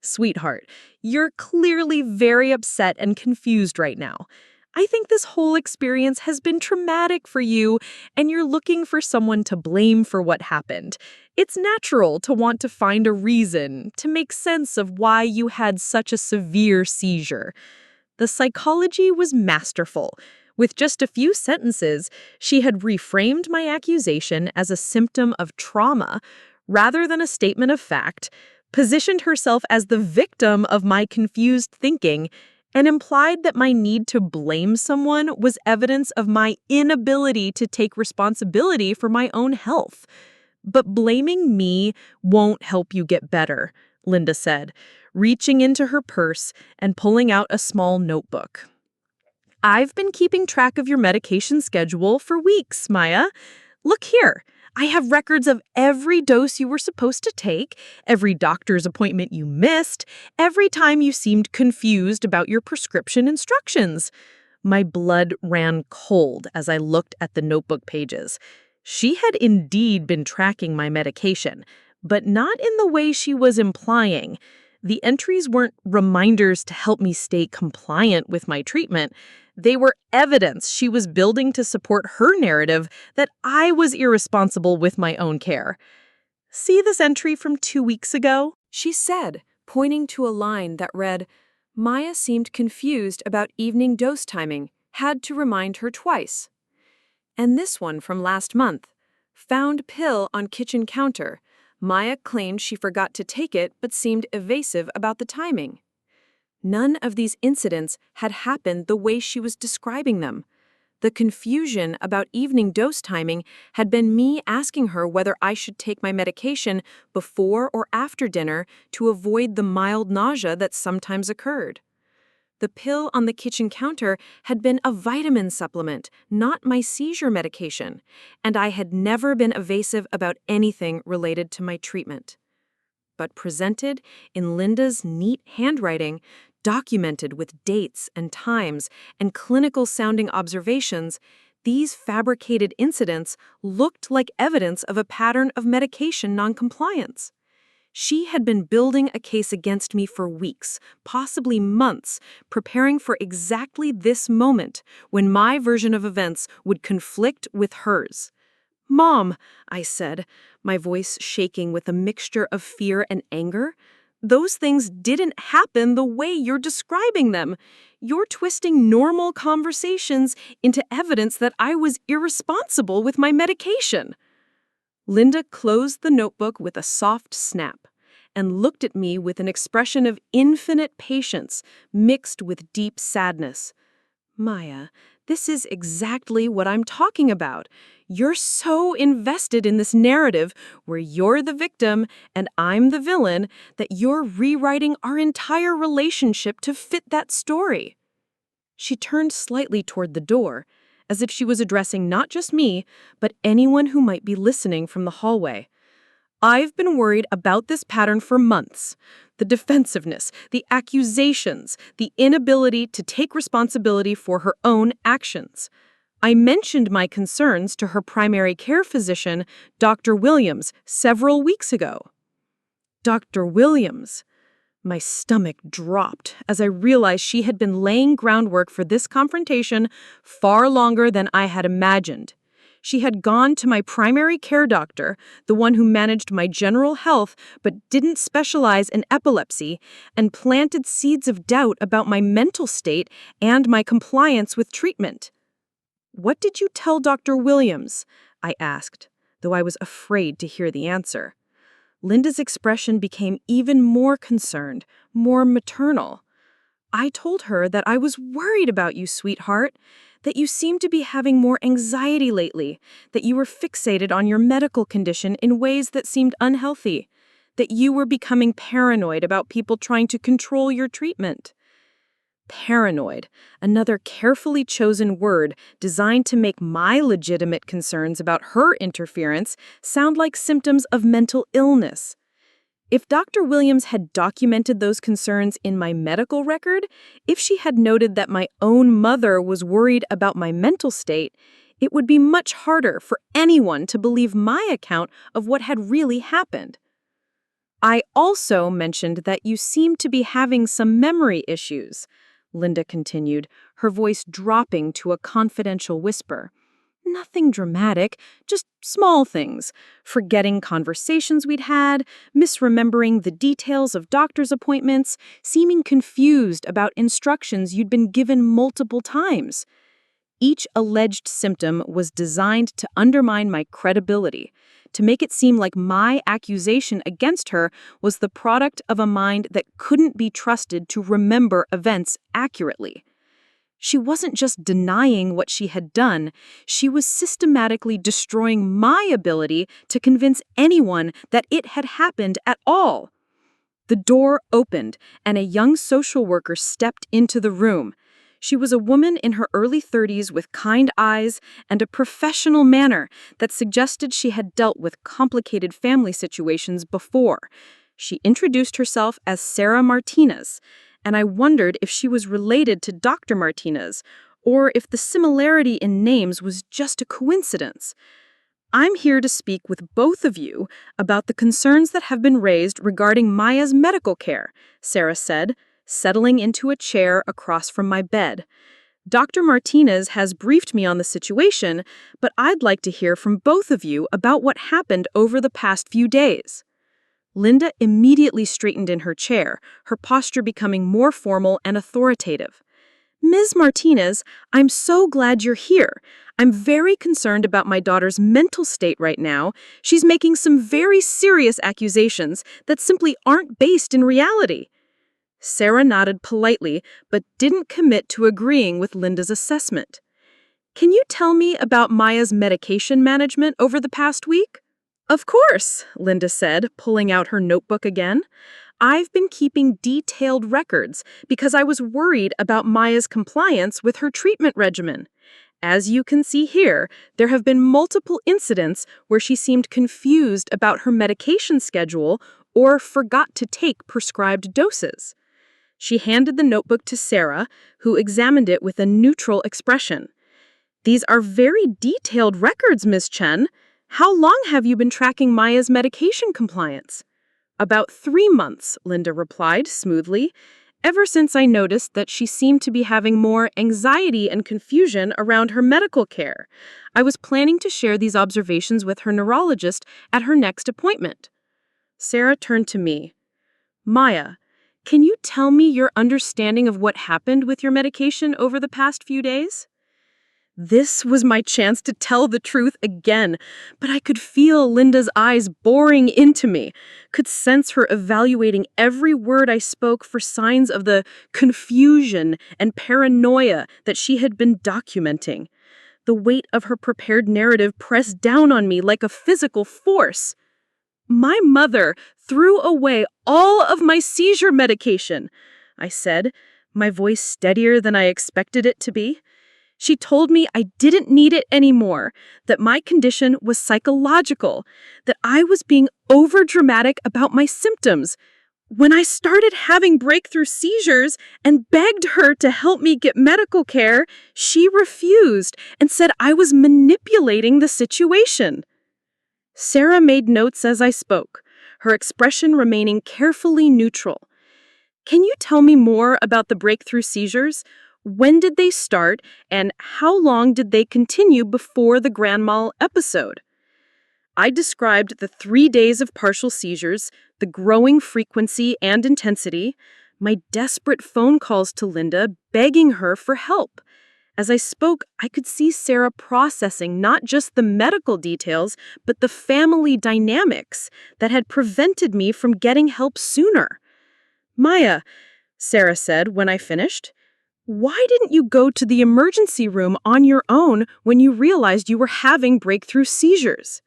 Sweetheart, you're clearly very upset and confused right now. I think this whole experience has been traumatic for you, and you're looking for someone to blame for what happened. It's natural to want to find a reason, to make sense of why you had such a severe seizure. The psychology was masterful. With just a few sentences, she had reframed my accusation as a symptom of trauma rather than a statement of fact, positioned herself as the victim of my confused thinking, and implied that my need to blame someone was evidence of my inability to take responsibility for my own health. But blaming me won't help you get better, Linda said, reaching into her purse and pulling out a small notebook. I've been keeping track of your medication schedule for weeks, Maya. Look here. I have records of every dose you were supposed to take, every doctor's appointment you missed, every time you seemed confused about your prescription instructions. My blood ran cold as I looked at the notebook pages. She had indeed been tracking my medication, but not in the way she was implying. The entries weren't reminders to help me stay compliant with my treatment. They were evidence she was building to support her narrative that I was irresponsible with my own care. See this entry from 2 weeks ago? She said, pointing to a line that read, Maya seemed confused about evening dose timing, had to remind her twice. And this one from last month, found pill on kitchen counter. Maya claimed she forgot to take it but seemed evasive about the timing. None of these incidents had happened the way she was describing them. The confusion about evening dose timing had been me asking her whether I should take my medication before or after dinner to avoid the mild nausea that sometimes occurred. The pill on the kitchen counter had been a vitamin supplement, not my seizure medication, and I had never been evasive about anything related to my treatment. But presented in Linda's neat handwriting, documented with dates and times and clinical-sounding observations, these fabricated incidents looked like evidence of a pattern of medication noncompliance. She had been building a case against me for weeks, possibly months, preparing for exactly this moment when my version of events would conflict with hers. "Mom," I said, my voice shaking with a mixture of fear and anger, "those things didn't happen the way you're describing them. You're twisting normal conversations into evidence that I was irresponsible with my medication." Linda closed the notebook with a soft snap and looked at me with an expression of infinite patience mixed with deep sadness. "Maya, this is exactly what I'm talking about. You're so invested in this narrative where you're the victim and I'm the villain that you're rewriting our entire relationship to fit that story." She turned slightly toward the door, as if she was addressing not just me, but anyone who might be listening from the hallway. "I've been worried about this pattern for months. The defensiveness, the accusations, the inability to take responsibility for her own actions. I mentioned my concerns to her primary care physician, Dr. Williams, several weeks ago." Dr. Williams. My stomach dropped as I realized she had been laying groundwork for this confrontation far longer than I had imagined. She had gone to my primary care doctor, the one who managed my general health but didn't specialize in epilepsy, and planted seeds of doubt about my mental state and my compliance with treatment. "What did you tell Dr. Williams?" I asked, though I was afraid to hear the answer. Linda's expression became even more concerned, more maternal. "I told her that I was worried about you, sweetheart, that you seemed to be having more anxiety lately, that you were fixated on your medical condition in ways that seemed unhealthy, that you were becoming paranoid about people trying to control your treatment." Paranoid, another carefully chosen word designed to make my legitimate concerns about her interference sound like symptoms of mental illness. If Dr. Williams had documented those concerns in my medical record, if she had noted that my own mother was worried about my mental state, it would be much harder for anyone to believe my account of what had really happened. I also mentioned that you seemed to be having some memory issues, Linda continued, her voice dropping to a confidential whisper. Nothing dramatic, just small things. Forgetting conversations we'd had, misremembering the details of doctor's appointments, seeming confused about instructions you'd been given multiple times. Each alleged symptom was designed to undermine my credibility, to make it seem like my accusation against her was the product of a mind that couldn't be trusted to remember events accurately. She wasn't just denying what she had done, she was systematically destroying my ability to convince anyone that it had happened at all. The door opened, and a young social worker stepped into the room. She was a woman in her early 30s with kind eyes and a professional manner that suggested she had dealt with complicated family situations before. She introduced herself as Sarah Martinez, and I wondered if she was related to Dr. Martinez, or if the similarity in names was just a coincidence. I'm here to speak with both of you about the concerns that have been raised regarding Maya's medical care, Sarah said, settling into a chair across from my bed. Dr. Martinez has briefed me on the situation, but I'd like to hear from both of you about what happened over the past few days. Linda immediately straightened in her chair, her posture becoming more formal and authoritative. Ms. Martinez, I'm so glad you're here. I'm very concerned about my daughter's mental state right now. She's making some very serious accusations that simply aren't based in reality. Sarah nodded politely, but didn't commit to agreeing with Linda's assessment. Can you tell me about Maya's medication management over the past week? Of course, Linda said, pulling out her notebook again. I've been keeping detailed records because I was worried about Maya's compliance with her treatment regimen. As you can see here, there have been multiple incidents where she seemed confused about her medication schedule or forgot to take prescribed doses. She handed the notebook to Sarah, who examined it with a neutral expression. These are very detailed records, Ms. Chen. How long have you been tracking Maya's medication compliance? About 3 months, Linda replied smoothly, ever since I noticed that she seemed to be having more anxiety and confusion around her medical care. I was planning to share these observations with her neurologist at her next appointment. Sarah turned to me. Maya, can you tell me your understanding of what happened with your medication over the past few days? This was my chance to tell the truth again, but I could feel Linda's eyes boring into me, could sense her evaluating every word I spoke for signs of the confusion and paranoia that she had been documenting. The weight of her prepared narrative pressed down on me like a physical force. My mother threw away all of my seizure medication, I said, my voice steadier than I expected it to be. She told me I didn't need it anymore, that my condition was psychological, that I was being overdramatic about my symptoms. When I started having breakthrough seizures and begged her to help me get medical care, she refused and said I was manipulating the situation. Sarah made notes as I spoke, her expression remaining carefully neutral. Can you tell me more about the breakthrough seizures? When did they start, and how long did they continue before the grand mal episode? I described the 3 days of partial seizures, the growing frequency and intensity, my desperate phone calls to Linda begging her for help. As I spoke, I could see Sarah processing not just the medical details, but the family dynamics that had prevented me from getting help sooner. Maya, Sarah said when I finished, why didn't you go to the emergency room on your own when you realized you were having breakthrough seizures?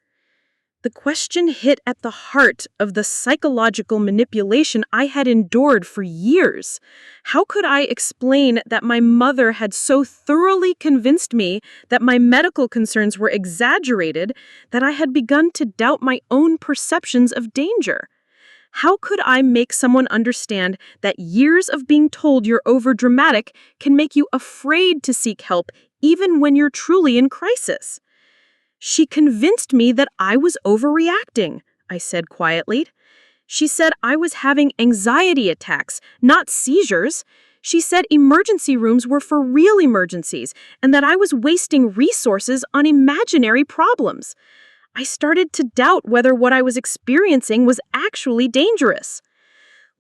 The question hit at the heart of the psychological manipulation I had endured for years. How could I explain that my mother had so thoroughly convinced me that my medical concerns were exaggerated that I had begun to doubt my own perceptions of danger? How could I make someone understand that years of being told you're overdramatic can make you afraid to seek help even when you're truly in crisis? She convinced me that I was overreacting, I said quietly. She said I was having anxiety attacks, not seizures. She said emergency rooms were for real emergencies and that I was wasting resources on imaginary problems. I started to doubt whether what I was experiencing was actually dangerous.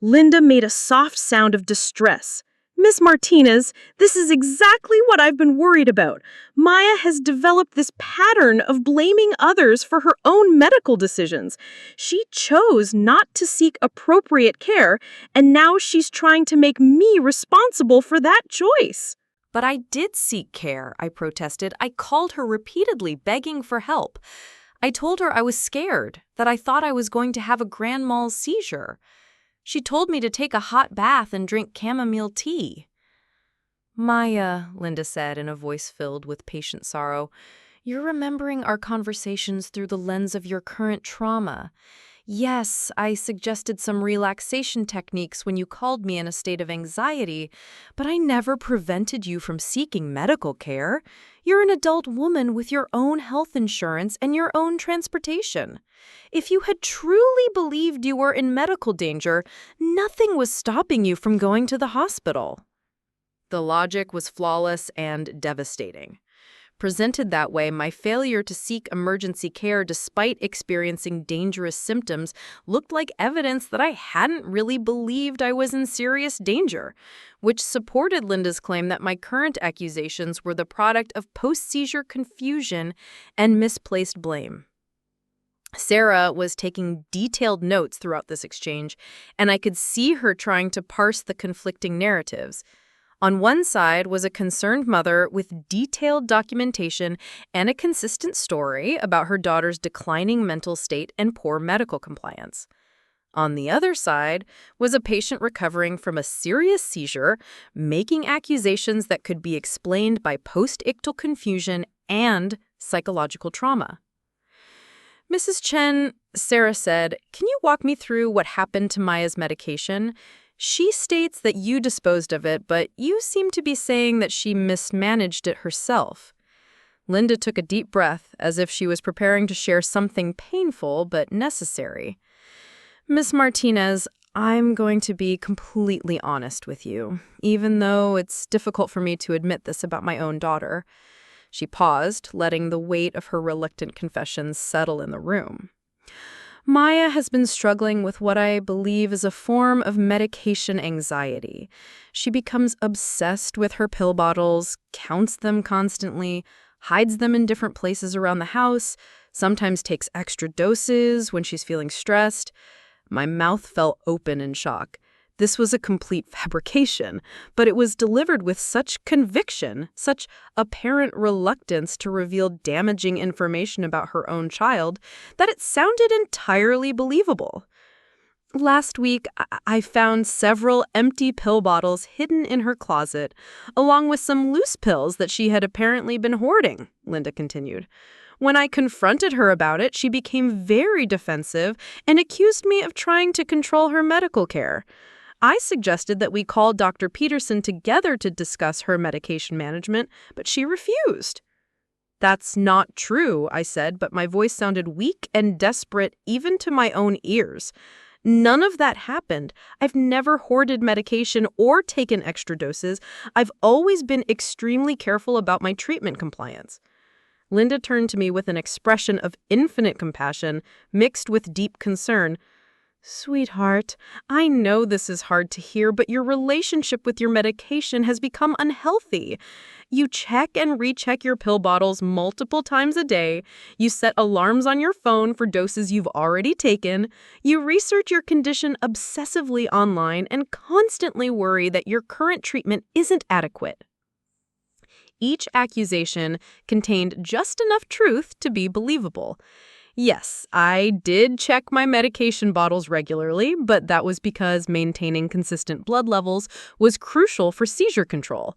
Linda made a soft sound of distress. Miss Martinez, this is exactly what I've been worried about. Maya has developed this pattern of blaming others for her own medical decisions. She chose not to seek appropriate care, and now she's trying to make me responsible for that choice. But I did seek care, I protested. I called her repeatedly, begging for help. I told her I was scared, that I thought I was going to have a grand mal seizure. She told me to take a hot bath and drink chamomile tea. Maya, Linda said in a voice filled with patient sorrow, you're remembering our conversations through the lens of your current trauma. Yes, I suggested some relaxation techniques when you called me in a state of anxiety, but I never prevented you from seeking medical care. You're an adult woman with your own health insurance and your own transportation. If you had truly believed you were in medical danger, nothing was stopping you from going to the hospital. The logic was flawless and devastating. Presented that way, my failure to seek emergency care despite experiencing dangerous symptoms looked like evidence that I hadn't really believed I was in serious danger, which supported Linda's claim that my current accusations were the product of post-seizure confusion and misplaced blame. Sarah was taking detailed notes throughout this exchange, and I could see her trying to parse the conflicting narratives. On one side was a concerned mother with detailed documentation and a consistent story about her daughter's declining mental state and poor medical compliance. On the other side was a patient recovering from a serious seizure, making accusations that could be explained by post-ictal confusion and psychological trauma. Mrs. Chen, Sarah said, can you walk me through what happened to Maya's medication? She states that you disposed of it, but you seem to be saying that she mismanaged it herself. Linda took a deep breath, as if she was preparing to share something painful but necessary. Miss Martinez, I'm going to be completely honest with you, even though it's difficult for me to admit this about my own daughter. She paused, letting the weight of her reluctant confessions settle in the room. Maya has been struggling with what I believe is a form of medication anxiety. She becomes obsessed with her pill bottles, counts them constantly, hides them in different places around the house, sometimes takes extra doses when she's feeling stressed. My mouth fell open in shock. This was a complete fabrication, but it was delivered with such conviction, such apparent reluctance to reveal damaging information about her own child, that it sounded entirely believable. Last week, I found several empty pill bottles hidden in her closet, along with some loose pills that she had apparently been hoarding, Linda continued. When I confronted her about it, she became very defensive and accused me of trying to control her medical care. I suggested that we call Dr. Peterson together to discuss her medication management, but she refused. That's not true, I said, but my voice sounded weak and desperate even to my own ears. None of that happened. I've never hoarded medication or taken extra doses. I've always been extremely careful about my treatment compliance. Linda turned to me with an expression of infinite compassion mixed with deep concern. Sweetheart, I know this is hard to hear, but your relationship with your medication has become unhealthy. You check and recheck your pill bottles multiple times a day. You set alarms on your phone for doses you've already taken. You research your condition obsessively online and constantly worry that your current treatment isn't adequate. Each accusation contained just enough truth to be believable. Yes, I did check my medication bottles regularly, but that was because maintaining consistent blood levels was crucial for seizure control.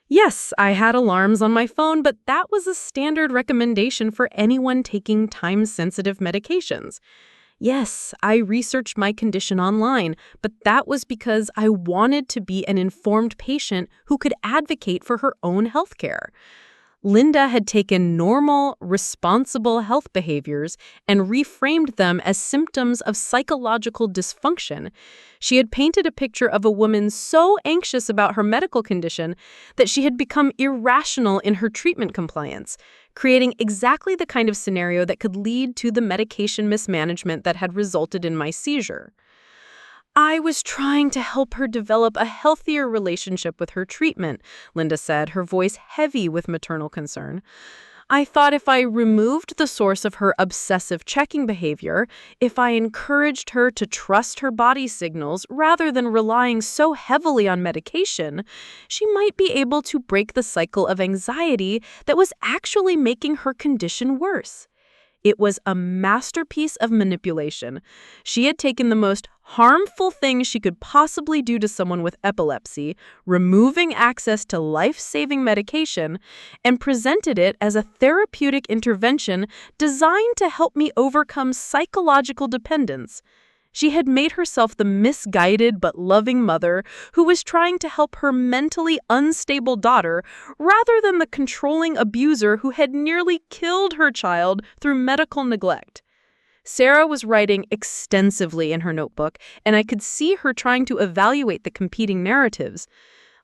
Yes, I had alarms on my phone, but that was a standard recommendation for anyone taking time-sensitive medications. Yes, I researched my condition online, but that was because I wanted to be an informed patient who could advocate for her own healthcare. Linda had taken normal, responsible health behaviors and reframed them as symptoms of psychological dysfunction. She had painted a picture of a woman so anxious about her medical condition that she had become irrational in her treatment compliance, creating exactly the kind of scenario that could lead to the medication mismanagement that had resulted in my seizure. I was trying to help her develop a healthier relationship with her treatment, Linda said, her voice heavy with maternal concern. I thought if I removed the source of her obsessive checking behavior, if I encouraged her to trust her body signals rather than relying so heavily on medication, she might be able to break the cycle of anxiety that was actually making her condition worse. It was a masterpiece of manipulation. She had taken the most harmful thing she could possibly do to someone with epilepsy, removing access to life-saving medication, and presented it as a therapeutic intervention designed to help me overcome psychological dependence. She had made herself the misguided but loving mother who was trying to help her mentally unstable daughter rather than the controlling abuser who had nearly killed her child through medical neglect. Sarah was writing extensively in her notebook, and I could see her trying to evaluate the competing narratives.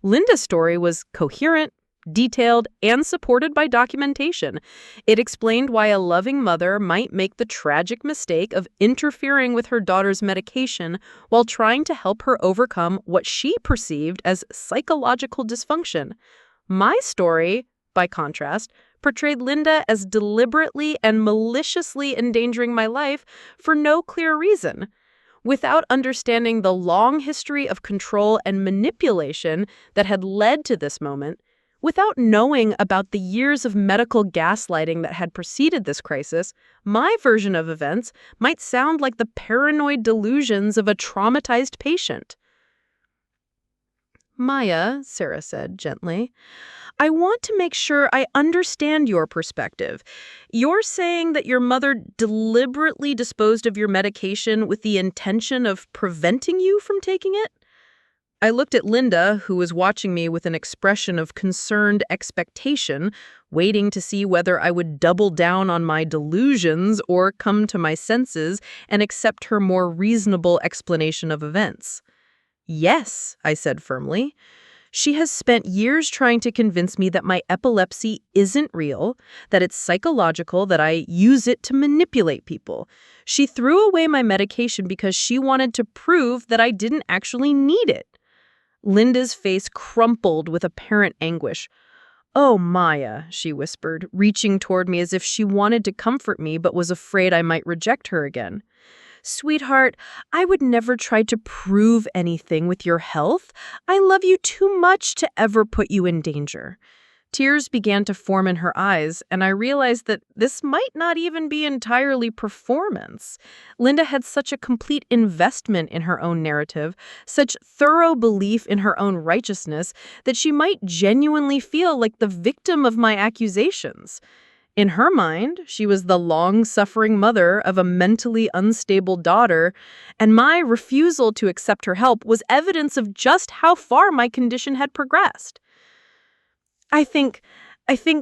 Linda's story was coherent, detailed, and supported by documentation. It explained why a loving mother might make the tragic mistake of interfering with her daughter's medication while trying to help her overcome what she perceived as psychological dysfunction. My story, by contrast, portrayed Linda as deliberately and maliciously endangering my life for no clear reason. Without understanding the long history of control and manipulation that had led to this moment, without knowing about the years of medical gaslighting that had preceded this crisis, my version of events might sound like the paranoid delusions of a traumatized patient. Maya, Sarah said gently, I want to make sure I understand your perspective. You're saying that your mother deliberately disposed of your medication with the intention of preventing you from taking it? I looked at Linda, who was watching me with an expression of concerned expectation, waiting to see whether I would double down on my delusions or come to my senses and accept her more reasonable explanation of events. Yes, I said firmly. She has spent years trying to convince me that my epilepsy isn't real, that it's psychological, that I use it to manipulate people. She threw away my medication because she wanted to prove that I didn't actually need it. Linda's face crumpled with apparent anguish. Oh, Maya, she whispered, reaching toward me as if she wanted to comfort me but was afraid I might reject her again. Sweetheart, I would never try to prove anything with your health. I love you too much to ever put you in danger. Tears began to form in her eyes, and I realized that this might not even be entirely performance. Linda had such a complete investment in her own narrative, such thorough belief in her own righteousness, that she might genuinely feel like the victim of my accusations. In her mind, she was the long-suffering mother of a mentally unstable daughter, and my refusal to accept her help was evidence of just how far my condition had progressed. I think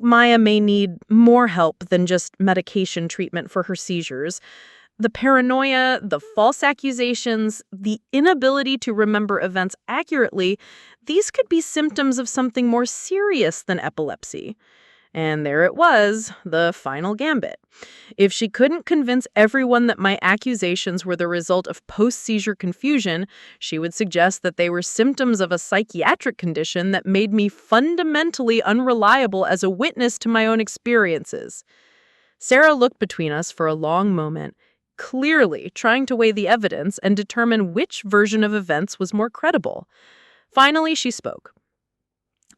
Maya may need more help than just medication treatment for her seizures. The paranoia, the false accusations, the inability to remember events accurately, these could be symptoms of something more serious than epilepsy. And there it was, the final gambit. If she couldn't convince everyone that my accusations were the result of post-seizure confusion, she would suggest that they were symptoms of a psychiatric condition that made me fundamentally unreliable as a witness to my own experiences. Sarah looked between us for a long moment, clearly trying to weigh the evidence and determine which version of events was more credible. Finally, she spoke.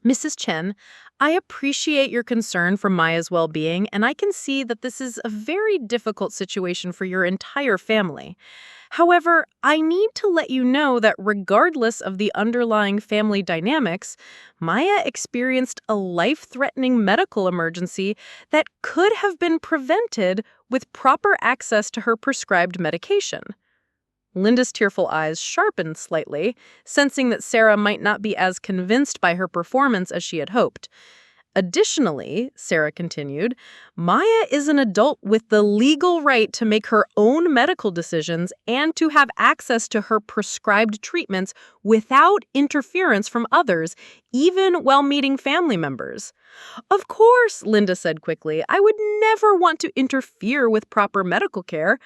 Mrs. Chen, I appreciate your concern for Maya's well-being, and I can see that this is a very difficult situation for your entire family. However, I need to let you know that regardless of the underlying family dynamics, Maya experienced a life-threatening medical emergency that could have been prevented with proper access to her prescribed medication. Linda's tearful eyes sharpened slightly, sensing that Sarah might not be as convinced by her performance as she had hoped. Additionally, Sarah continued, Maya is an adult with the legal right to make her own medical decisions and to have access to her prescribed treatments without interference from others, even while meeting family members. Of course, Linda said quickly, I would never want to interfere with proper medical care.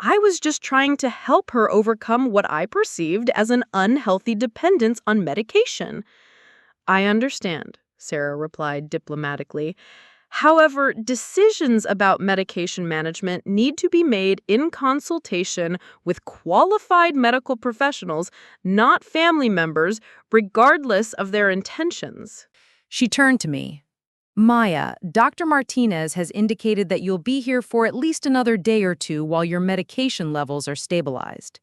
I was just trying to help her overcome what I perceived as an unhealthy dependence on medication. I understand, Sarah replied diplomatically. However, decisions about medication management need to be made in consultation with qualified medical professionals, not family members, regardless of their intentions. She turned to me. Maya, Dr. Martinez has indicated that you'll be here for at least another day or two while your medication levels are stabilized.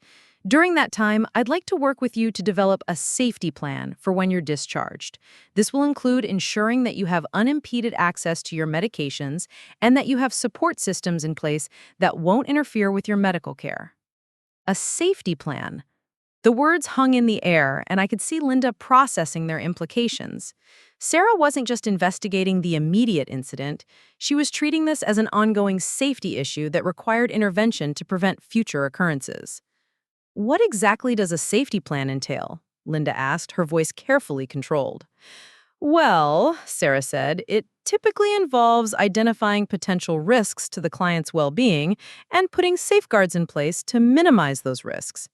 During that time, I'd like to work with you to develop a safety plan for when you're discharged. This will include ensuring that you have unimpeded access to your medications and that you have support systems in place that won't interfere with your medical care. A safety plan. The words hung in the air, and I could see Linda processing their implications. Sarah wasn't just investigating the immediate incident, she was treating this as an ongoing safety issue that required intervention to prevent future occurrences. What exactly does a safety plan entail? Linda asked, her voice carefully controlled. Well, Sarah said, it typically involves identifying potential risks to the client's well-being and putting safeguards in place to minimize those risks.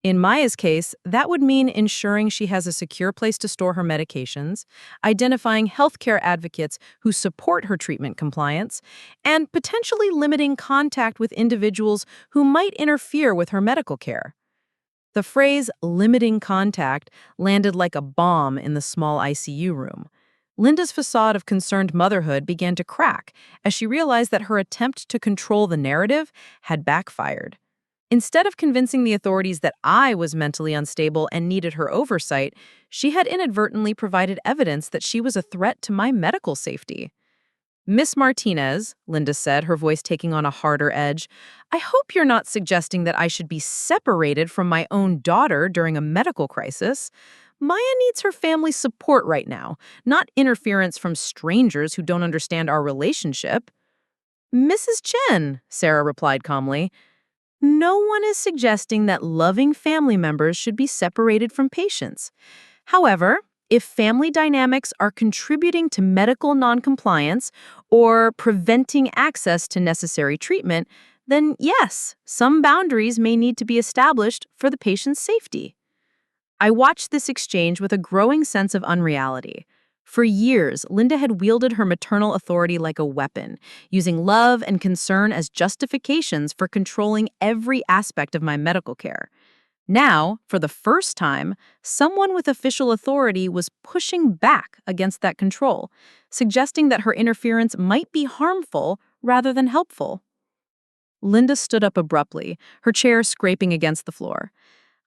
In Maya's case, that would mean ensuring she has a secure place to store her medications, identifying healthcare advocates who support her treatment compliance, and potentially limiting contact with individuals who might interfere with her medical care. The phrase limiting contact landed like a bomb in the small ICU room. Linda's facade of concerned motherhood began to crack as she realized that her attempt to control the narrative had backfired. Instead of convincing the authorities that I was mentally unstable and needed her oversight, she had inadvertently provided evidence that she was a threat to my medical safety. Miss Martinez, Linda said, her voice taking on a harder edge, I hope you're not suggesting that I should be separated from my own daughter during a medical crisis. Maya needs her family's support right now, not interference from strangers who don't understand our relationship. Mrs. Chen, Sarah replied calmly, no one is suggesting that loving family members should be separated from patients. However, if family dynamics are contributing to medical noncompliance or preventing access to necessary treatment, then yes, some boundaries may need to be established for the patient's safety. I watched this exchange with a growing sense of unreality. For years, Linda had wielded her maternal authority like a weapon, using love and concern as justifications for controlling every aspect of my medical care. Now, for the first time, someone with official authority was pushing back against that control, suggesting that her interference might be harmful rather than helpful. Linda stood up abruptly, her chair scraping against the floor.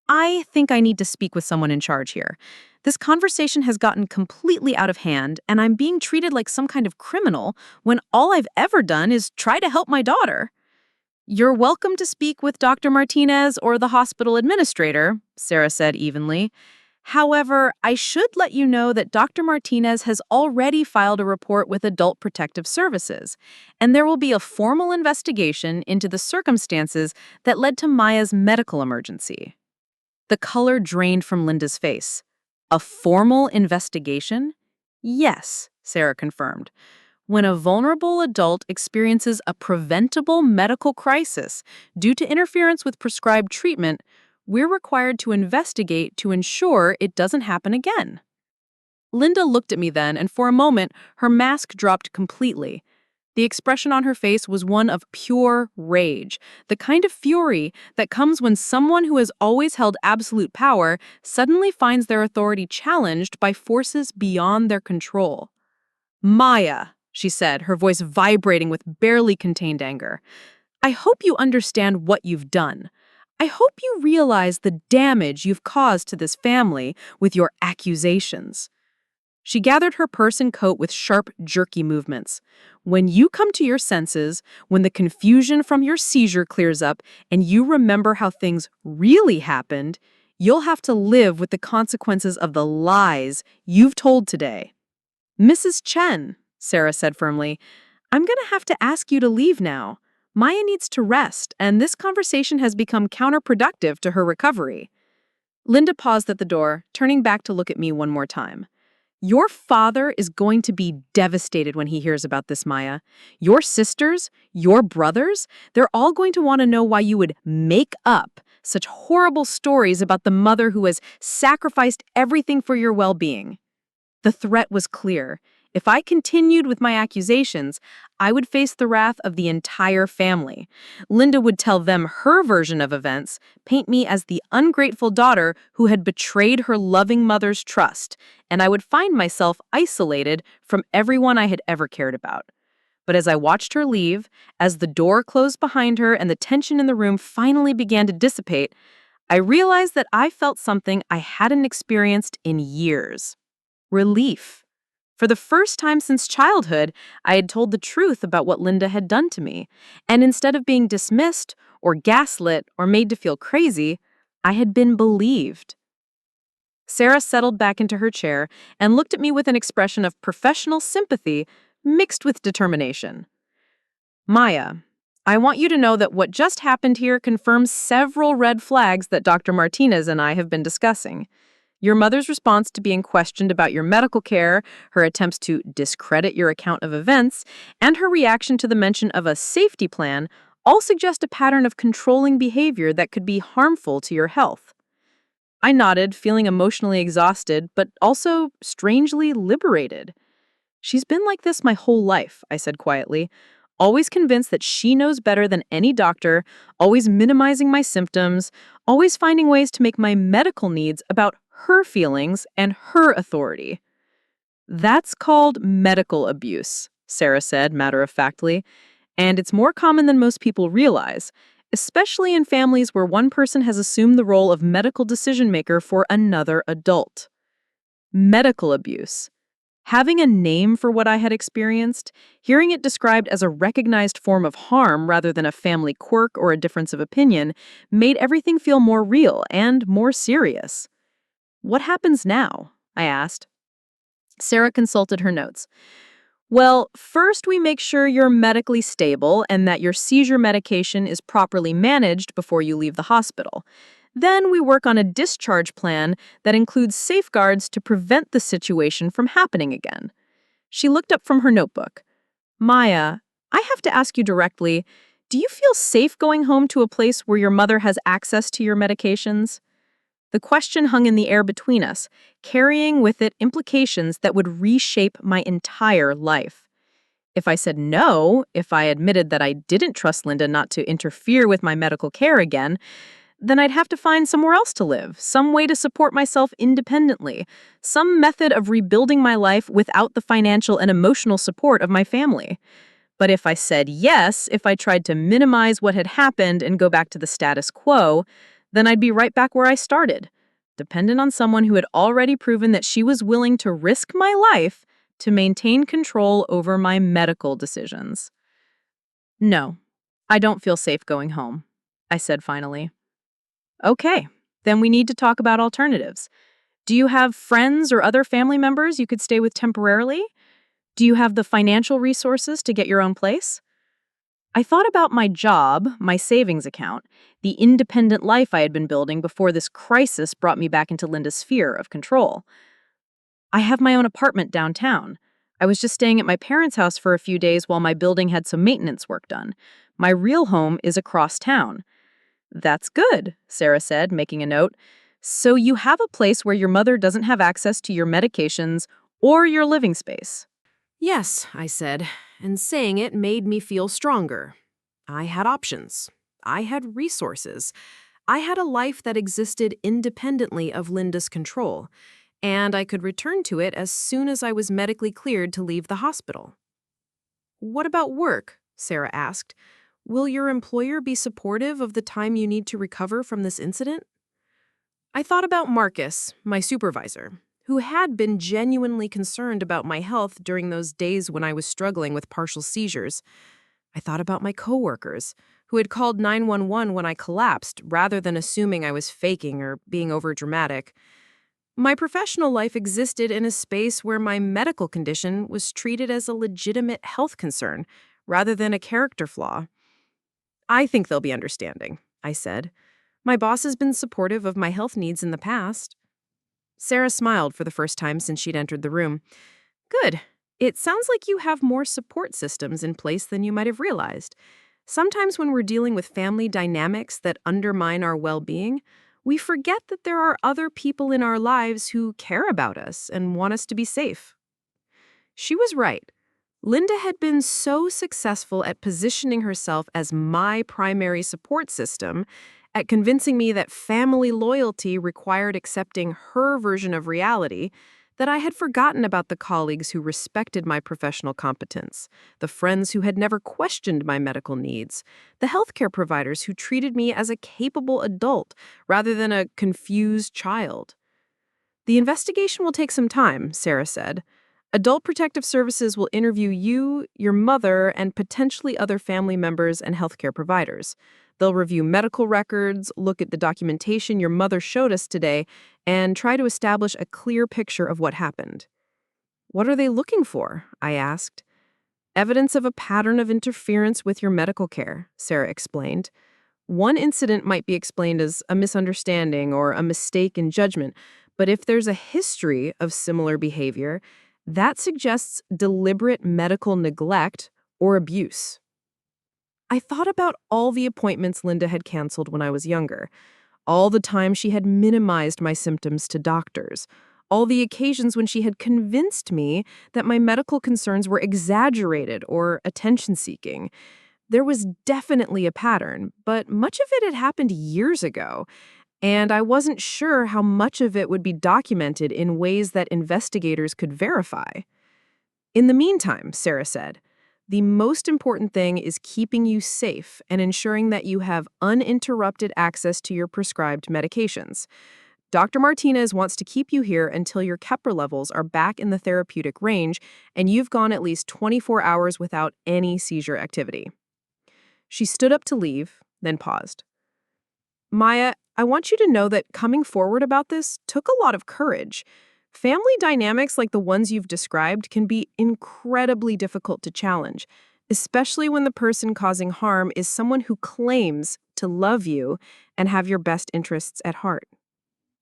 I think I need to speak with someone in charge here. This conversation has gotten completely out of hand, and I'm being treated like some kind of criminal when all I've ever done is try to help my daughter. You're welcome to speak with Dr. Martinez or the hospital administrator, Sarah said evenly. However, I should let you know that Dr. Martinez has already filed a report with Adult Protective Services, and there will be a formal investigation into the circumstances that led to Maya's medical emergency. The color drained from Linda's face. A formal investigation? Yes, Sarah confirmed. When a vulnerable adult experiences a preventable medical crisis due to interference with prescribed treatment, we're required to investigate to ensure it doesn't happen again. Linda looked at me then, and for a moment, her mask dropped completely. The expression on her face was one of pure rage, the kind of fury that comes when someone who has always held absolute power suddenly finds their authority challenged by forces beyond their control. "Maya," she said, her voice vibrating with barely contained anger, "I hope you understand what you've done. I hope you realize the damage you've caused to this family with your accusations." She gathered her purse and coat with sharp, jerky movements. "When you come to your senses, when the confusion from your seizure clears up, and you remember how things really happened, you'll have to live with the consequences of the lies you've told today." "Mrs. Chen," Sarah said firmly, "I'm going to have to ask you to leave now. Maya needs to rest, and this conversation has become counterproductive to her recovery." Linda paused at the door, turning back to look at me one more time. "Your father is going to be devastated when he hears about this, Maya. Your sisters, your brothers, they're all going to want to know why you would make up such horrible stories about the mother who has sacrificed everything for your well-being." The threat was clear. If I continued with my accusations, I would face the wrath of the entire family. Linda would tell them her version of events, paint me as the ungrateful daughter who had betrayed her loving mother's trust, and I would find myself isolated from everyone I had ever cared about. But as I watched her leave, as the door closed behind her and the tension in the room finally began to dissipate, I realized that I felt something I hadn't experienced in years. Relief. For the first time since childhood, I had told the truth about what Linda had done to me, and instead of being dismissed or gaslit or made to feel crazy, I had been believed. Sarah settled back into her chair and looked at me with an expression of professional sympathy mixed with determination. "Maya, I want you to know that what just happened here confirms several red flags that Dr. Martinez and I have been discussing. Your mother's response to being questioned about your medical care, her attempts to discredit your account of events, and her reaction to the mention of a safety plan all suggest a pattern of controlling behavior that could be harmful to your health." I nodded, feeling emotionally exhausted, but also strangely liberated. "She's been like this my whole life," I said quietly, "always convinced that she knows better than any doctor, always minimizing my symptoms, always finding ways to make my medical needs about her feelings and her authority." "That's called medical abuse," Sarah said matter-of-factly, "and it's more common than most people realize, especially in families where one person has assumed the role of medical decision-maker for another adult." Medical abuse. Having a name for what I had experienced, hearing it described as a recognized form of harm rather than a family quirk or a difference of opinion, made everything feel more real and more serious. "What happens now?" I asked. Sarah consulted her notes. "Well, first we make sure you're medically stable and that your seizure medication is properly managed before you leave the hospital. Then we work on a discharge plan that includes safeguards to prevent the situation from happening again." She looked up from her notebook. "Maya, I have to ask you directly, do you feel safe going home to a place where your mother has access to your medications?" The question hung in the air between us, carrying with it implications that would reshape my entire life. If I said no, if I admitted that I didn't trust Linda not to interfere with my medical care again, then I'd have to find somewhere else to live, some way to support myself independently, some method of rebuilding my life without the financial and emotional support of my family. But if I said yes, if I tried to minimize what had happened and go back to the status quo, then I'd be right back where I started, dependent on someone who had already proven that she was willing to risk my life to maintain control over my medical decisions. "No, I don't feel safe going home," I said finally. "Okay, then we need to talk about alternatives. Do you have friends or other family members you could stay with temporarily? Do you have the financial resources to get your own place?" I thought about my job, my savings account, the independent life I had been building before this crisis brought me back into Linda's sphere of control. "I have my own apartment downtown. I was just staying at my parents' house for a few days while my building had some maintenance work done. My real home is across town." "That's good," Sarah said, making a note. "So you have a place where your mother doesn't have access to your medications or your living space." Yes, I said, and saying it made me feel stronger. I had options. I had resources. I had a life that existed independently of Linda's control, and I could return to it as soon as I was medically cleared to leave the hospital. What about work? Sarah asked. Will your employer be supportive of the time you need to recover from this incident? I thought about Marcus, my supervisor, who had been genuinely concerned about my health during those days when I was struggling with partial seizures. I thought about my coworkers, who had called 911 when I collapsed rather than assuming I was faking or being overdramatic. My professional life existed in a space where my medical condition was treated as a legitimate health concern rather than a character flaw. I think they'll be understanding, I said. My boss has been supportive of my health needs in the past. Sarah smiled for the first time since she'd entered the room. Good. It sounds like you have more support systems in place than you might have realized. Sometimes when we're dealing with family dynamics that undermine our well-being, we forget that there are other people in our lives who care about us and want us to be safe. She was right. Linda had been so successful at positioning herself as my primary support system, at convincing me that family loyalty required accepting her version of reality, that I had forgotten about the colleagues who respected my professional competence, the friends who had never questioned my medical needs, the healthcare providers who treated me as a capable adult rather than a confused child. The investigation will take some time, Sarah said. Adult Protective Services will interview you, your mother, and potentially other family members and healthcare providers. They'll review medical records, look at the documentation your mother showed us today, and try to establish a clear picture of what happened. What are they looking for? I asked. Evidence of a pattern of interference with your medical care, Sarah explained. One incident might be explained as a misunderstanding or a mistake in judgment, but if there's a history of similar behavior, that suggests deliberate medical neglect or abuse. I thought about all the appointments Linda had canceled when I was younger, all the time she had minimized my symptoms to doctors, all the occasions when she had convinced me that my medical concerns were exaggerated or attention-seeking. There was definitely a pattern, but much of it had happened years ago, and I wasn't sure how much of it would be documented in ways that investigators could verify. In the meantime, Sarah said, the most important thing is keeping you safe and ensuring that you have uninterrupted access to your prescribed medications. Dr. Martinez wants to keep you here until your Kepler levels are back in the therapeutic range and you've gone at least 24 hours without any seizure activity. She stood up to leave, then paused. Maya, I want you to know that coming forward about this took a lot of courage. Family dynamics like the ones you've described can be incredibly difficult to challenge, especially when the person causing harm is someone who claims to love you and have your best interests at heart.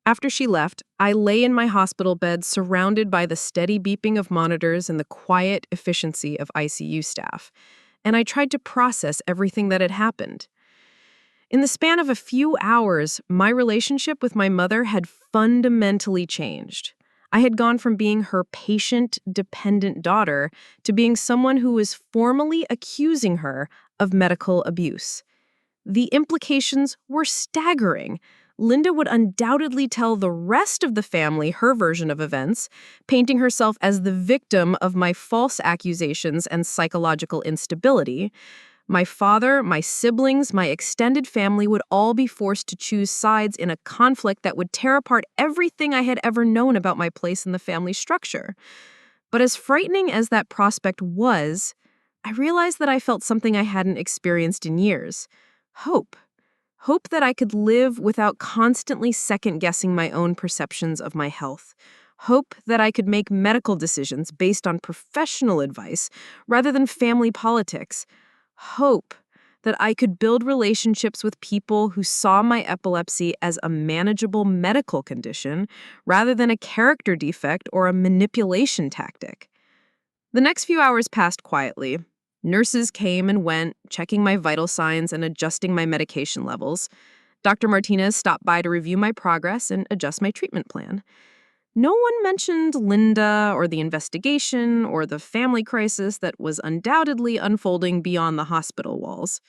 After she left, I lay in my hospital bed surrounded by the steady beeping of monitors and the quiet efficiency of ICU staff, and I tried to process everything that had happened. In the span of a few hours, my relationship with my mother had fundamentally changed. I had gone from being her patient, dependent daughter to being someone who was formally accusing her of medical abuse. The implications were staggering. Linda would undoubtedly tell the rest of the family her version of events, painting herself as the victim of my false accusations and psychological instability. My father, my siblings, my extended family would all be forced to choose sides in a conflict that would tear apart everything I had ever known about my place in the family structure. But as frightening as that prospect was, I realized that I felt something I hadn't experienced in years. Hope. Hope that I could live without constantly second-guessing my own perceptions of my health. Hope that I could make medical decisions based on professional advice rather than family politics. Hope that I could build relationships with people who saw my epilepsy as a manageable medical condition rather than a character defect or a manipulation tactic. The next few hours passed quietly. Nurses came and went, checking my vital signs and adjusting my medication levels. Dr. Martinez stopped by to review my progress and adjust my treatment plan. No one mentioned Linda or the investigation or the family crisis that was undoubtedly unfolding beyond the hospital walls.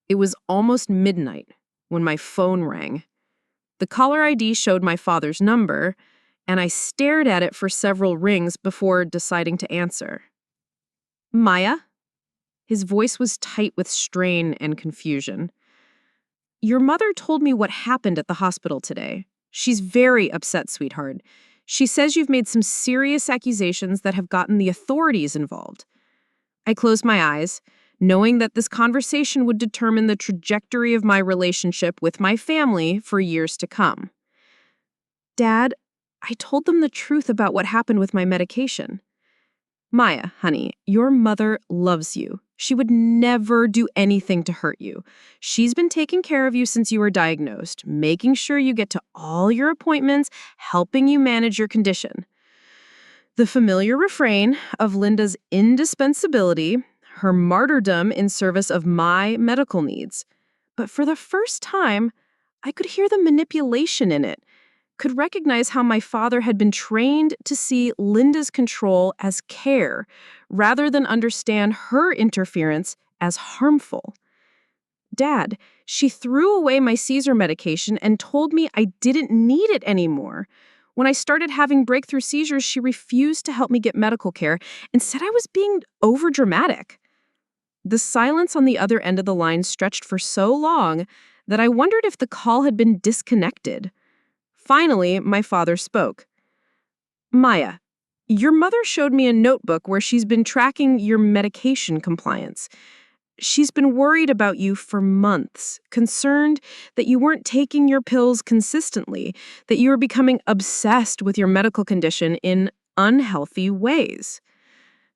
It was almost midnight when my phone rang. The caller ID showed my father's number, and I stared at it for several rings before deciding to answer. Maya? His voice was tight with strain and confusion. Your mother told me what happened at the hospital today. She's very upset, sweetheart. She says you've made some serious accusations that have gotten the authorities involved. I closed my eyes, knowing that this conversation would determine the trajectory of my relationship with my family for years to come. Dad, I told them the truth about what happened with my medication. Maya, honey, your mother loves you. She would never do anything to hurt you. She's been taking care of you since you were diagnosed, making sure you get to all your appointments, helping you manage your condition. The familiar refrain of Linda's indispensability, her martyrdom in service of my medical needs. But for the first time, I could hear the manipulation in it, could recognize how my father had been trained to see Linda's control as care, rather than understand her interference as harmful. Dad, she threw away my Caesar medication and told me I didn't need it anymore. When I started having breakthrough seizures, she refused to help me get medical care and said I was being overdramatic. The silence on the other end of the line stretched for so long that I wondered if the call had been disconnected. Finally, my father spoke. Maya, your mother showed me a notebook where she's been tracking your medication compliance. She's been worried about you for months, concerned that you weren't taking your pills consistently, that you were becoming obsessed with your medical condition in unhealthy ways.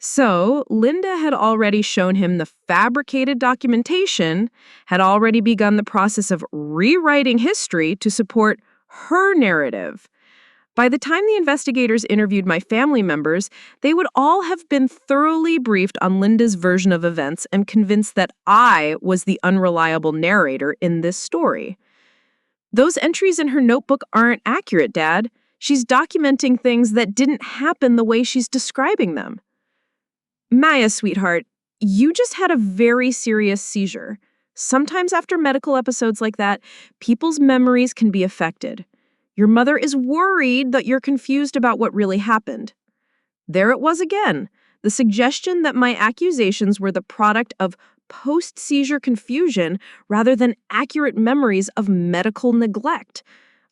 So, Linda had already shown him the fabricated documentation, had already begun the process of rewriting history to support her narrative. By the time the investigators interviewed my family members, they would all have been thoroughly briefed on Linda's version of events and convinced that I was the unreliable narrator in this story. Those entries in her notebook aren't accurate, Dad. She's documenting things that didn't happen the way she's describing them. Maya, sweetheart, you just had a very serious seizure. Sometimes after medical episodes like that, people's memories can be affected. Your mother is worried that you're confused about what really happened. There it was again, the suggestion that my accusations were the product of post-seizure confusion rather than accurate memories of medical neglect.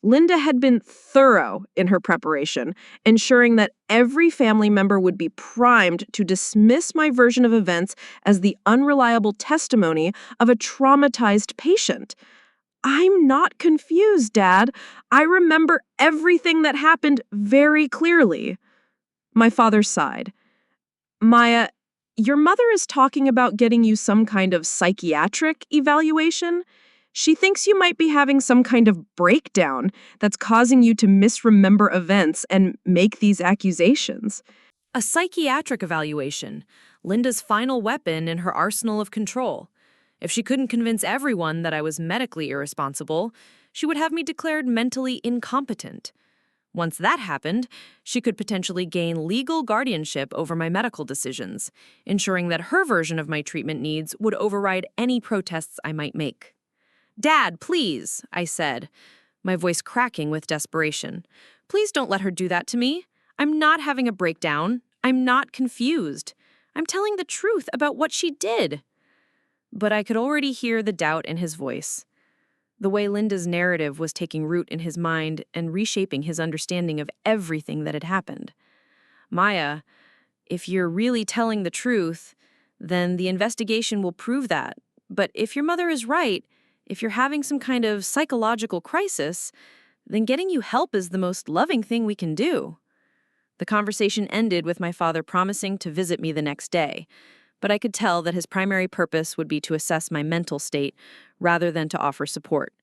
Linda had been thorough in her preparation, ensuring that every family member would be primed to dismiss my version of events as the unreliable testimony of a traumatized patient. I'm not confused, Dad. I remember everything that happened very clearly. My father sighed. Maya, your mother is talking about getting you some kind of psychiatric evaluation. She thinks you might be having some kind of breakdown that's causing you to misremember events and make these accusations. A psychiatric evaluation, Linda's final weapon in her arsenal of control. If she couldn't convince everyone that I was medically irresponsible, she would have me declared mentally incompetent. Once that happened, she could potentially gain legal guardianship over my medical decisions, ensuring that her version of my treatment needs would override any protests I might make. Dad, please, I said, my voice cracking with desperation. Please don't let her do that to me. I'm not having a breakdown. I'm not confused. I'm telling the truth about what she did. But I could already hear the doubt in his voice. The way Linda's narrative was taking root in his mind and reshaping his understanding of everything that had happened. Maya, if you're really telling the truth, then the investigation will prove that. But if your mother is right, if you're having some kind of psychological crisis, then getting you help is the most loving thing we can do. The conversation ended with my father promising to visit me the next day, but I could tell that his primary purpose would be to assess my mental state rather than to offer support.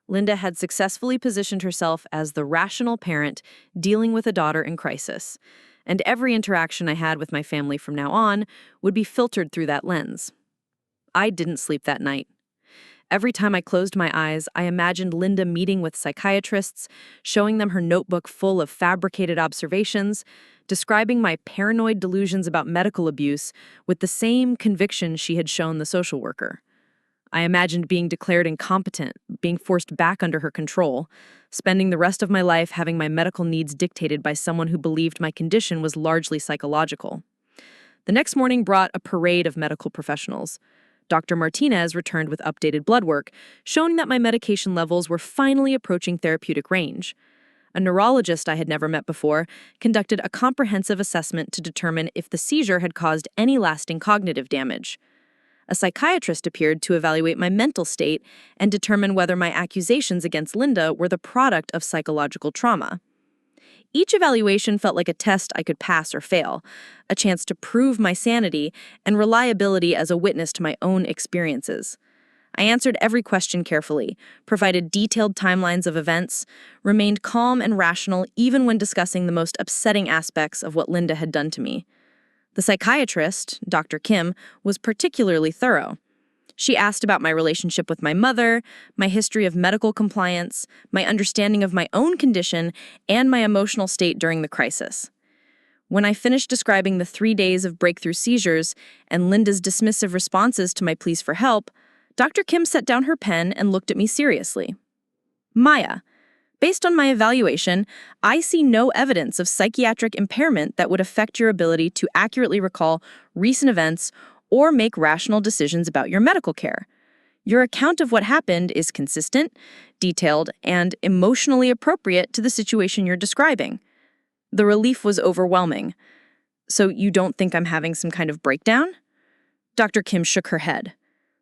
Linda had successfully positioned herself as the rational parent dealing with a daughter in crisis, and every interaction I had with my family from now on would be filtered through that lens. I didn't sleep that night. Every time I closed my eyes, I imagined Linda meeting with psychiatrists, showing them her notebook full of fabricated observations, describing my paranoid delusions about medical abuse with the same conviction she had shown the social worker. I imagined being declared incompetent, being forced back under her control, spending the rest of my life having my medical needs dictated by someone who believed my condition was largely psychological. The next morning brought a parade of medical professionals. Dr. Martinez returned with updated blood work, showing that my medication levels were finally approaching therapeutic range. A neurologist I had never met before conducted a comprehensive assessment to determine if the seizure had caused any lasting cognitive damage. A psychiatrist appeared to evaluate my mental state and determine whether my accusations against Linda were the product of psychological trauma. Each evaluation felt like a test I could pass or fail, a chance to prove my sanity and reliability as a witness to my own experiences. I answered every question carefully, provided detailed timelines of events, remained calm and rational even when discussing the most upsetting aspects of what Linda had done to me. The psychiatrist, Dr. Kim, was particularly thorough. She asked about my relationship with my mother, my history of medical compliance, my understanding of my own condition, and my emotional state during the crisis. When I finished describing the 3 days of breakthrough seizures and Linda's dismissive responses to my pleas for help, Dr. Kim set down her pen and looked at me seriously. Maya, based on my evaluation, I see no evidence of psychiatric impairment that would affect your ability to accurately recall recent events or make rational decisions about your medical care. Your account of what happened is consistent, detailed, and emotionally appropriate to the situation you're describing. The relief was overwhelming. So you don't think I'm having some kind of breakdown? Dr. Kim shook her head.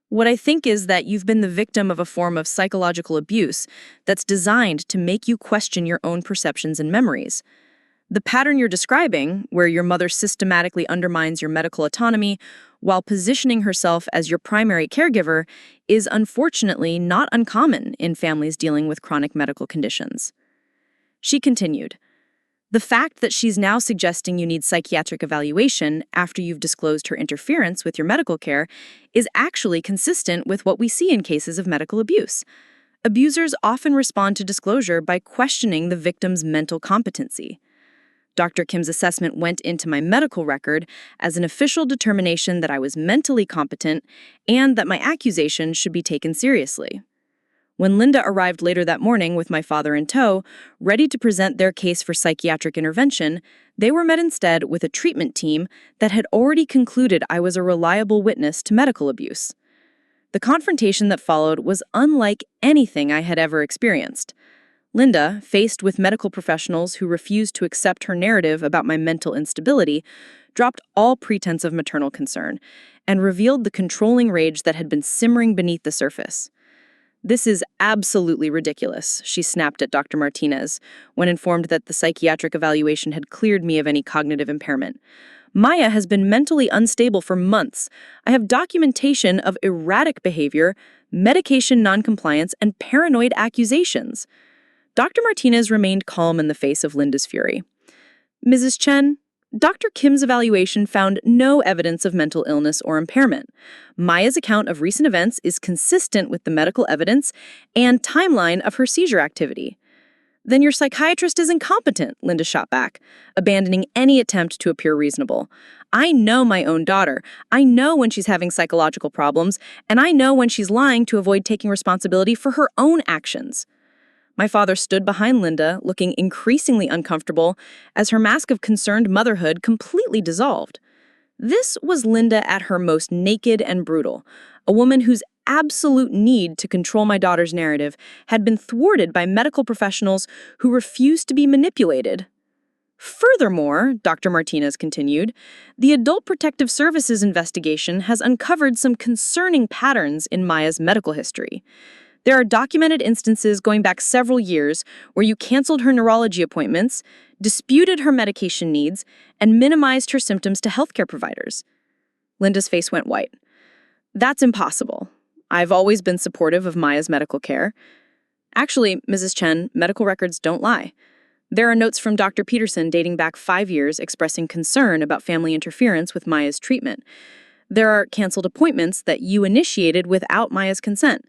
What I think is that you've been the victim of a form of psychological abuse that's designed to make you question your own perceptions and memories. The pattern you're describing, where your mother systematically undermines your medical autonomy while positioning herself as your primary caregiver, is unfortunately not uncommon in families dealing with chronic medical conditions. She continued, the fact that she's now suggesting you need psychiatric evaluation after you've disclosed her interference with your medical care is actually consistent with what we see in cases of medical abuse. Abusers often respond to disclosure by questioning the victim's mental competency. Dr. Kim's assessment went into my medical record as an official determination that I was mentally competent and that my accusation should be taken seriously. When Linda arrived later that morning with my father in tow, ready to present their case for psychiatric intervention, they were met instead with a treatment team that had already concluded I was a reliable witness to medical abuse. The confrontation that followed was unlike anything I had ever experienced. Linda, faced with medical professionals who refused to accept her narrative about my mental instability, dropped all pretense of maternal concern and revealed the controlling rage that had been simmering beneath the surface. This is absolutely ridiculous, she snapped at Dr. Martinez when informed that the psychiatric evaluation had cleared me of any cognitive impairment. Maya has been mentally unstable for months. I have documentation of erratic behavior, medication noncompliance, and paranoid accusations. Dr. Martinez remained calm in the face of Linda's fury. Mrs. Chen, Dr. Kim's evaluation found no evidence of mental illness or impairment. Maya's account of recent events is consistent with the medical evidence and timeline of her seizure activity. Then your psychiatrist is incompetent, Linda shot back, abandoning any attempt to appear reasonable. I know my own daughter. I know when she's having psychological problems, and I know when she's lying to avoid taking responsibility for her own actions. My father stood behind Linda, looking increasingly uncomfortable as her mask of concerned motherhood completely dissolved. This was Linda at her most naked and brutal, a woman whose absolute need to control my daughter's narrative had been thwarted by medical professionals who refused to be manipulated. Furthermore, Dr. Martinez continued, the Adult Protective Services investigation has uncovered some concerning patterns in Maya's medical history. There are documented instances going back several years where you canceled her neurology appointments, disputed her medication needs, and minimized her symptoms to healthcare providers. Linda's face went white. That's impossible. I've always been supportive of Maya's medical care. Actually, Mrs. Chen, medical records don't lie. There are notes from Dr. Peterson dating back 5 years expressing concern about family interference with Maya's treatment. There are canceled appointments that you initiated without Maya's consent.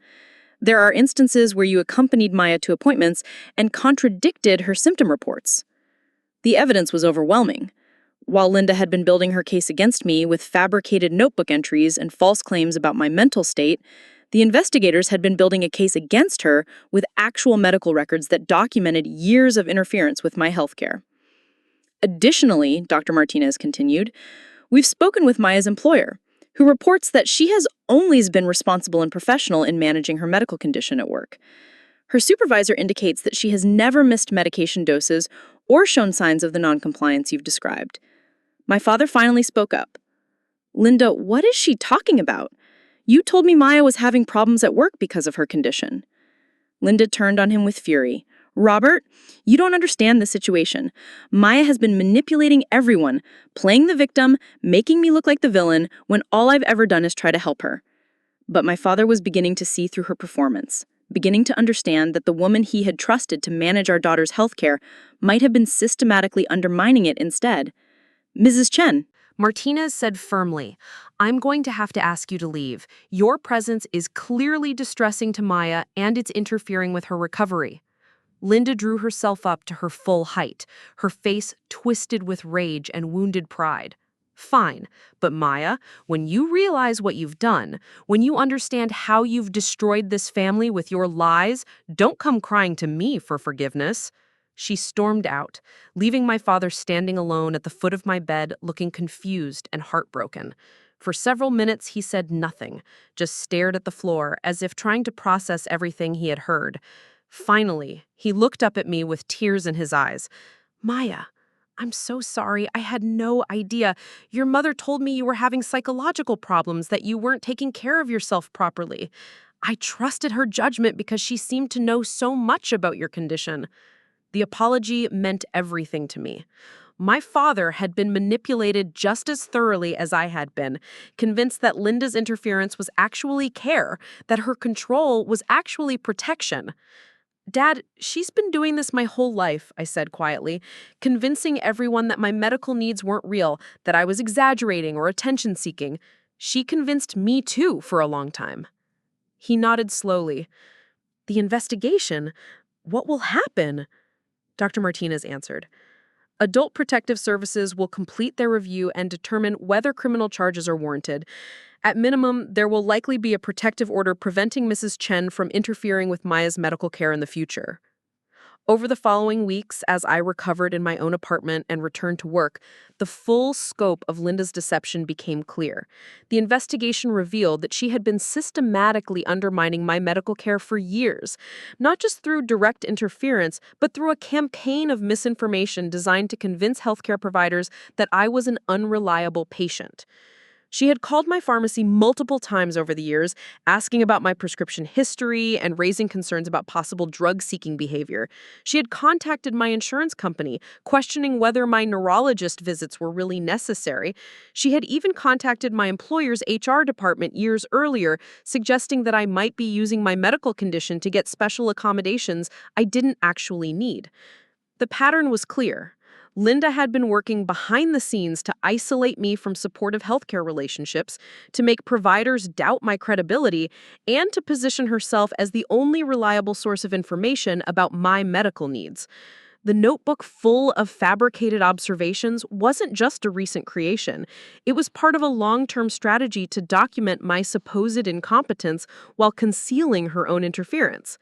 There are instances where you accompanied Maya to appointments and contradicted her symptom reports. The evidence was overwhelming. While Linda had been building her case against me with fabricated notebook entries and false claims about my mental state, the investigators had been building a case against her with actual medical records that documented years of interference with my healthcare. Additionally, Dr. Martinez continued, we've spoken with Maya's employer, who reports that she has only been responsible and professional in managing her medical condition at work. Her supervisor indicates that she has never missed medication doses or shown signs of the noncompliance you've described. My father finally spoke up. Linda, what is she talking about? You told me Maya was having problems at work because of her condition. Linda turned on him with fury. Robert, you don't understand the situation. Maya has been manipulating everyone, playing the victim, making me look like the villain, when all I've ever done is try to help her. But my father was beginning to see through her performance, beginning to understand that the woman he had trusted to manage our daughter's healthcare might have been systematically undermining it instead. Mrs. Chen. Martinez said firmly, I'm going to have to ask you to leave. Your presence is clearly distressing to Maya and it's interfering with her recovery. Linda drew herself up to her full height, her face twisted with rage and wounded pride. Fine, but Maya, when you realize what you've done, when you understand how you've destroyed this family with your lies, don't come crying to me for forgiveness. She stormed out, leaving my father standing alone at the foot of my bed, looking confused and heartbroken. For several minutes, he said nothing, just stared at the floor as if trying to process everything he had heard. Finally, he looked up at me with tears in his eyes. Maya, I'm so sorry. I had no idea. Your mother told me you were having psychological problems, that you weren't taking care of yourself properly. I trusted her judgment because she seemed to know so much about your condition. The apology meant everything to me. My father had been manipulated just as thoroughly as I had been, convinced that Linda's interference was actually care, that her control was actually protection. Dad, she's been doing this my whole life, I said quietly, convincing everyone that my medical needs weren't real, that I was exaggerating or attention-seeking. She convinced me too for a long time. He nodded slowly. The investigation? What will happen? Dr. Martinez answered. Adult Protective Services will complete their review and determine whether criminal charges are warranted. At minimum, there will likely be a protective order preventing Mrs. Chen from interfering with Maya's medical care in the future. Over the following weeks, as I recovered in my own apartment and returned to work, the full scope of Linda's deception became clear. The investigation revealed that she had been systematically undermining my medical care for years, not just through direct interference, but through a campaign of misinformation designed to convince healthcare providers that I was an unreliable patient. She had called my pharmacy multiple times over the years, asking about my prescription history and raising concerns about possible drug-seeking behavior. She had contacted my insurance company, questioning whether my neurologist visits were really necessary. She had even contacted my employer's HR department years earlier, suggesting that I might be using my medical condition to get special accommodations I didn't actually need. The pattern was clear. Linda had been working behind the scenes to isolate me from supportive healthcare relationships, to make providers doubt my credibility, and to position herself as the only reliable source of information about my medical needs. The notebook full of fabricated observations wasn't just a recent creation. It was part of a long-term strategy to document my supposed incompetence while concealing her own interference.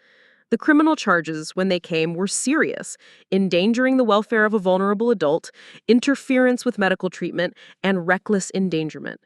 The criminal charges, when they came, were serious: endangering the welfare of a vulnerable adult, interference with medical treatment, and reckless endangerment.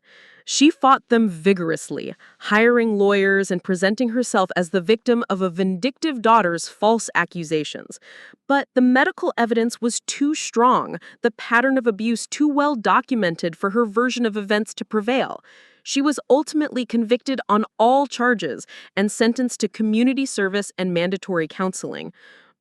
She fought them vigorously, hiring lawyers and presenting herself as the victim of a vindictive daughter's false accusations. But the medical evidence was too strong, the pattern of abuse too well documented for her version of events to prevail. She was ultimately convicted on all charges and sentenced to community service and mandatory counseling.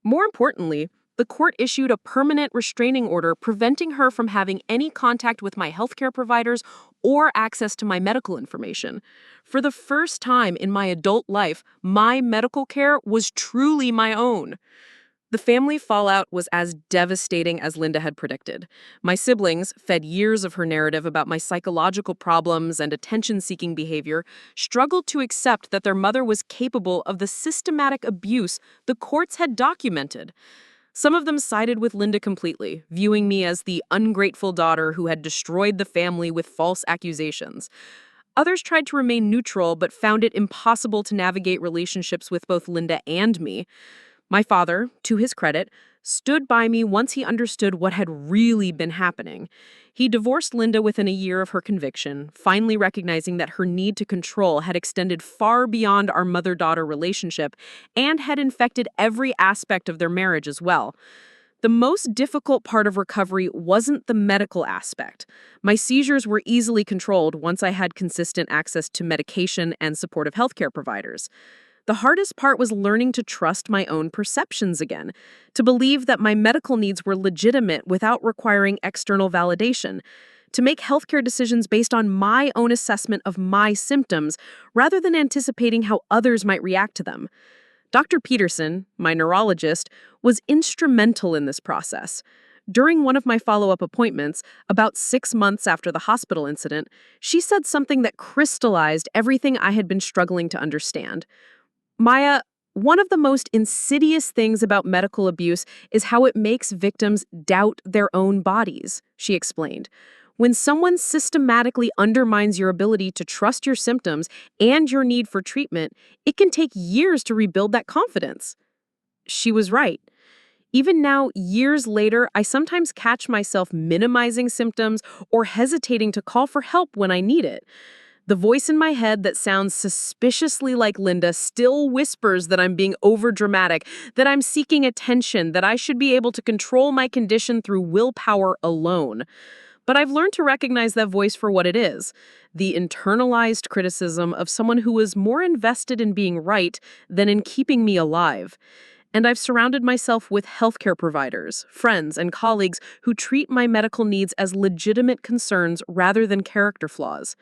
More importantly, the court issued a permanent restraining order preventing her from having any contact with my healthcare providers or access to my medical information. For the first time in my adult life, my medical care was truly my own. The family fallout was as devastating as Linda had predicted. My siblings, fed years of her narrative about my psychological problems and attention-seeking behavior, struggled to accept that their mother was capable of the systematic abuse the courts had documented. Some of them sided with Linda completely, viewing me as the ungrateful daughter who had destroyed the family with false accusations. Others tried to remain neutral but found it impossible to navigate relationships with both Linda and me. My father, to his credit, stood by me once he understood what had really been happening. He divorced Linda within a year of her conviction, finally recognizing that her need to control had extended far beyond our mother-daughter relationship and had infected every aspect of their marriage as well. The most difficult part of recovery wasn't the medical aspect. My seizures were easily controlled once I had consistent access to medication and supportive healthcare providers. The hardest part was learning to trust my own perceptions again, to believe that my medical needs were legitimate without requiring external validation, to make healthcare decisions based on my own assessment of my symptoms rather than anticipating how others might react to them. Dr. Peterson, my neurologist, was instrumental in this process. During one of my follow-up appointments, about 6 months after the hospital incident, she said something that crystallized everything I had been struggling to understand. Maya, one of the most insidious things about medical abuse is how it makes victims doubt their own bodies, she explained. When someone systematically undermines your ability to trust your symptoms and your need for treatment, it can take years to rebuild that confidence. She was right. Even now, years later, I sometimes catch myself minimizing symptoms or hesitating to call for help when I need it. The voice in my head that sounds suspiciously like Linda still whispers that I'm being overdramatic, that I'm seeking attention, that I should be able to control my condition through willpower alone. But I've learned to recognize that voice for what it is, the internalized criticism of someone who is more invested in being right than in keeping me alive. And I've surrounded myself with healthcare providers, friends, and colleagues who treat my medical needs as legitimate concerns rather than character flaws.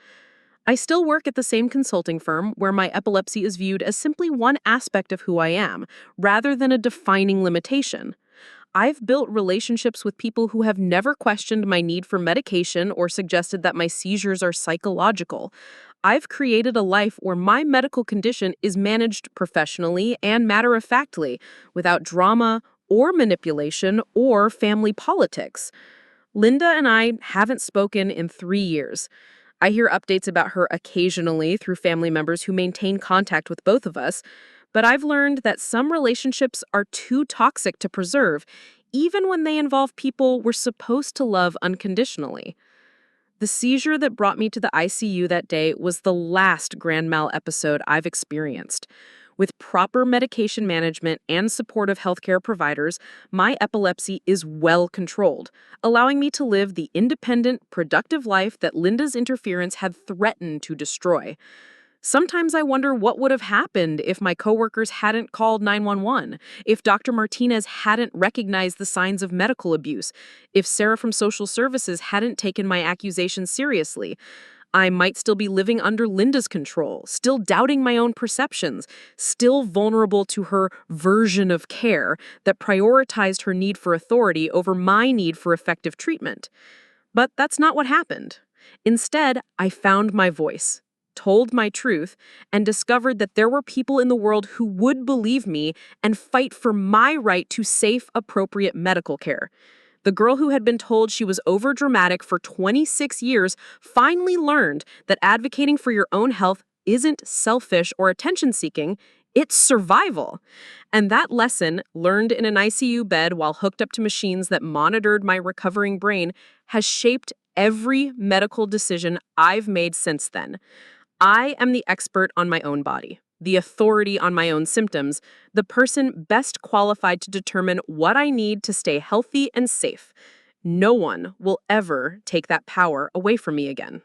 I still work at the same consulting firm where my epilepsy is viewed as simply one aspect of who I am, rather than a defining limitation. I've built relationships with people who have never questioned my need for medication or suggested that my seizures are psychological. I've created a life where my medical condition is managed professionally and matter-of-factly, without drama or manipulation or family politics. Linda and I haven't spoken in 3 years. I hear updates about her occasionally through family members who maintain contact with both of us, but I've learned that some relationships are too toxic to preserve, even when they involve people we're supposed to love unconditionally. The seizure that brought me to the ICU that day was the last grand mal episode I've experienced. With proper medication management and supportive healthcare providers, my epilepsy is well controlled, allowing me to live the independent, productive life that Linda's interference had threatened to destroy. Sometimes I wonder what would have happened if my coworkers hadn't called 911, if Dr. Martinez hadn't recognized the signs of medical abuse, if Sarah from social services hadn't taken my accusations seriously. I might still be living under Linda's control, still doubting my own perceptions, still vulnerable to her version of care that prioritized her need for authority over my need for effective treatment. But that's not what happened. Instead, I found my voice, told my truth, and discovered that there were people in the world who would believe me and fight for my right to safe, appropriate medical care. The girl who had been told she was overdramatic for 26 years finally learned that advocating for your own health isn't selfish or attention-seeking, it's survival. And that lesson, learned in an ICU bed while hooked up to machines that monitored my recovering brain, has shaped every medical decision I've made since then. I am the expert on my own body, the authority on my own symptoms, the person best qualified to determine what I need to stay healthy and safe. No one will ever take that power away from me again.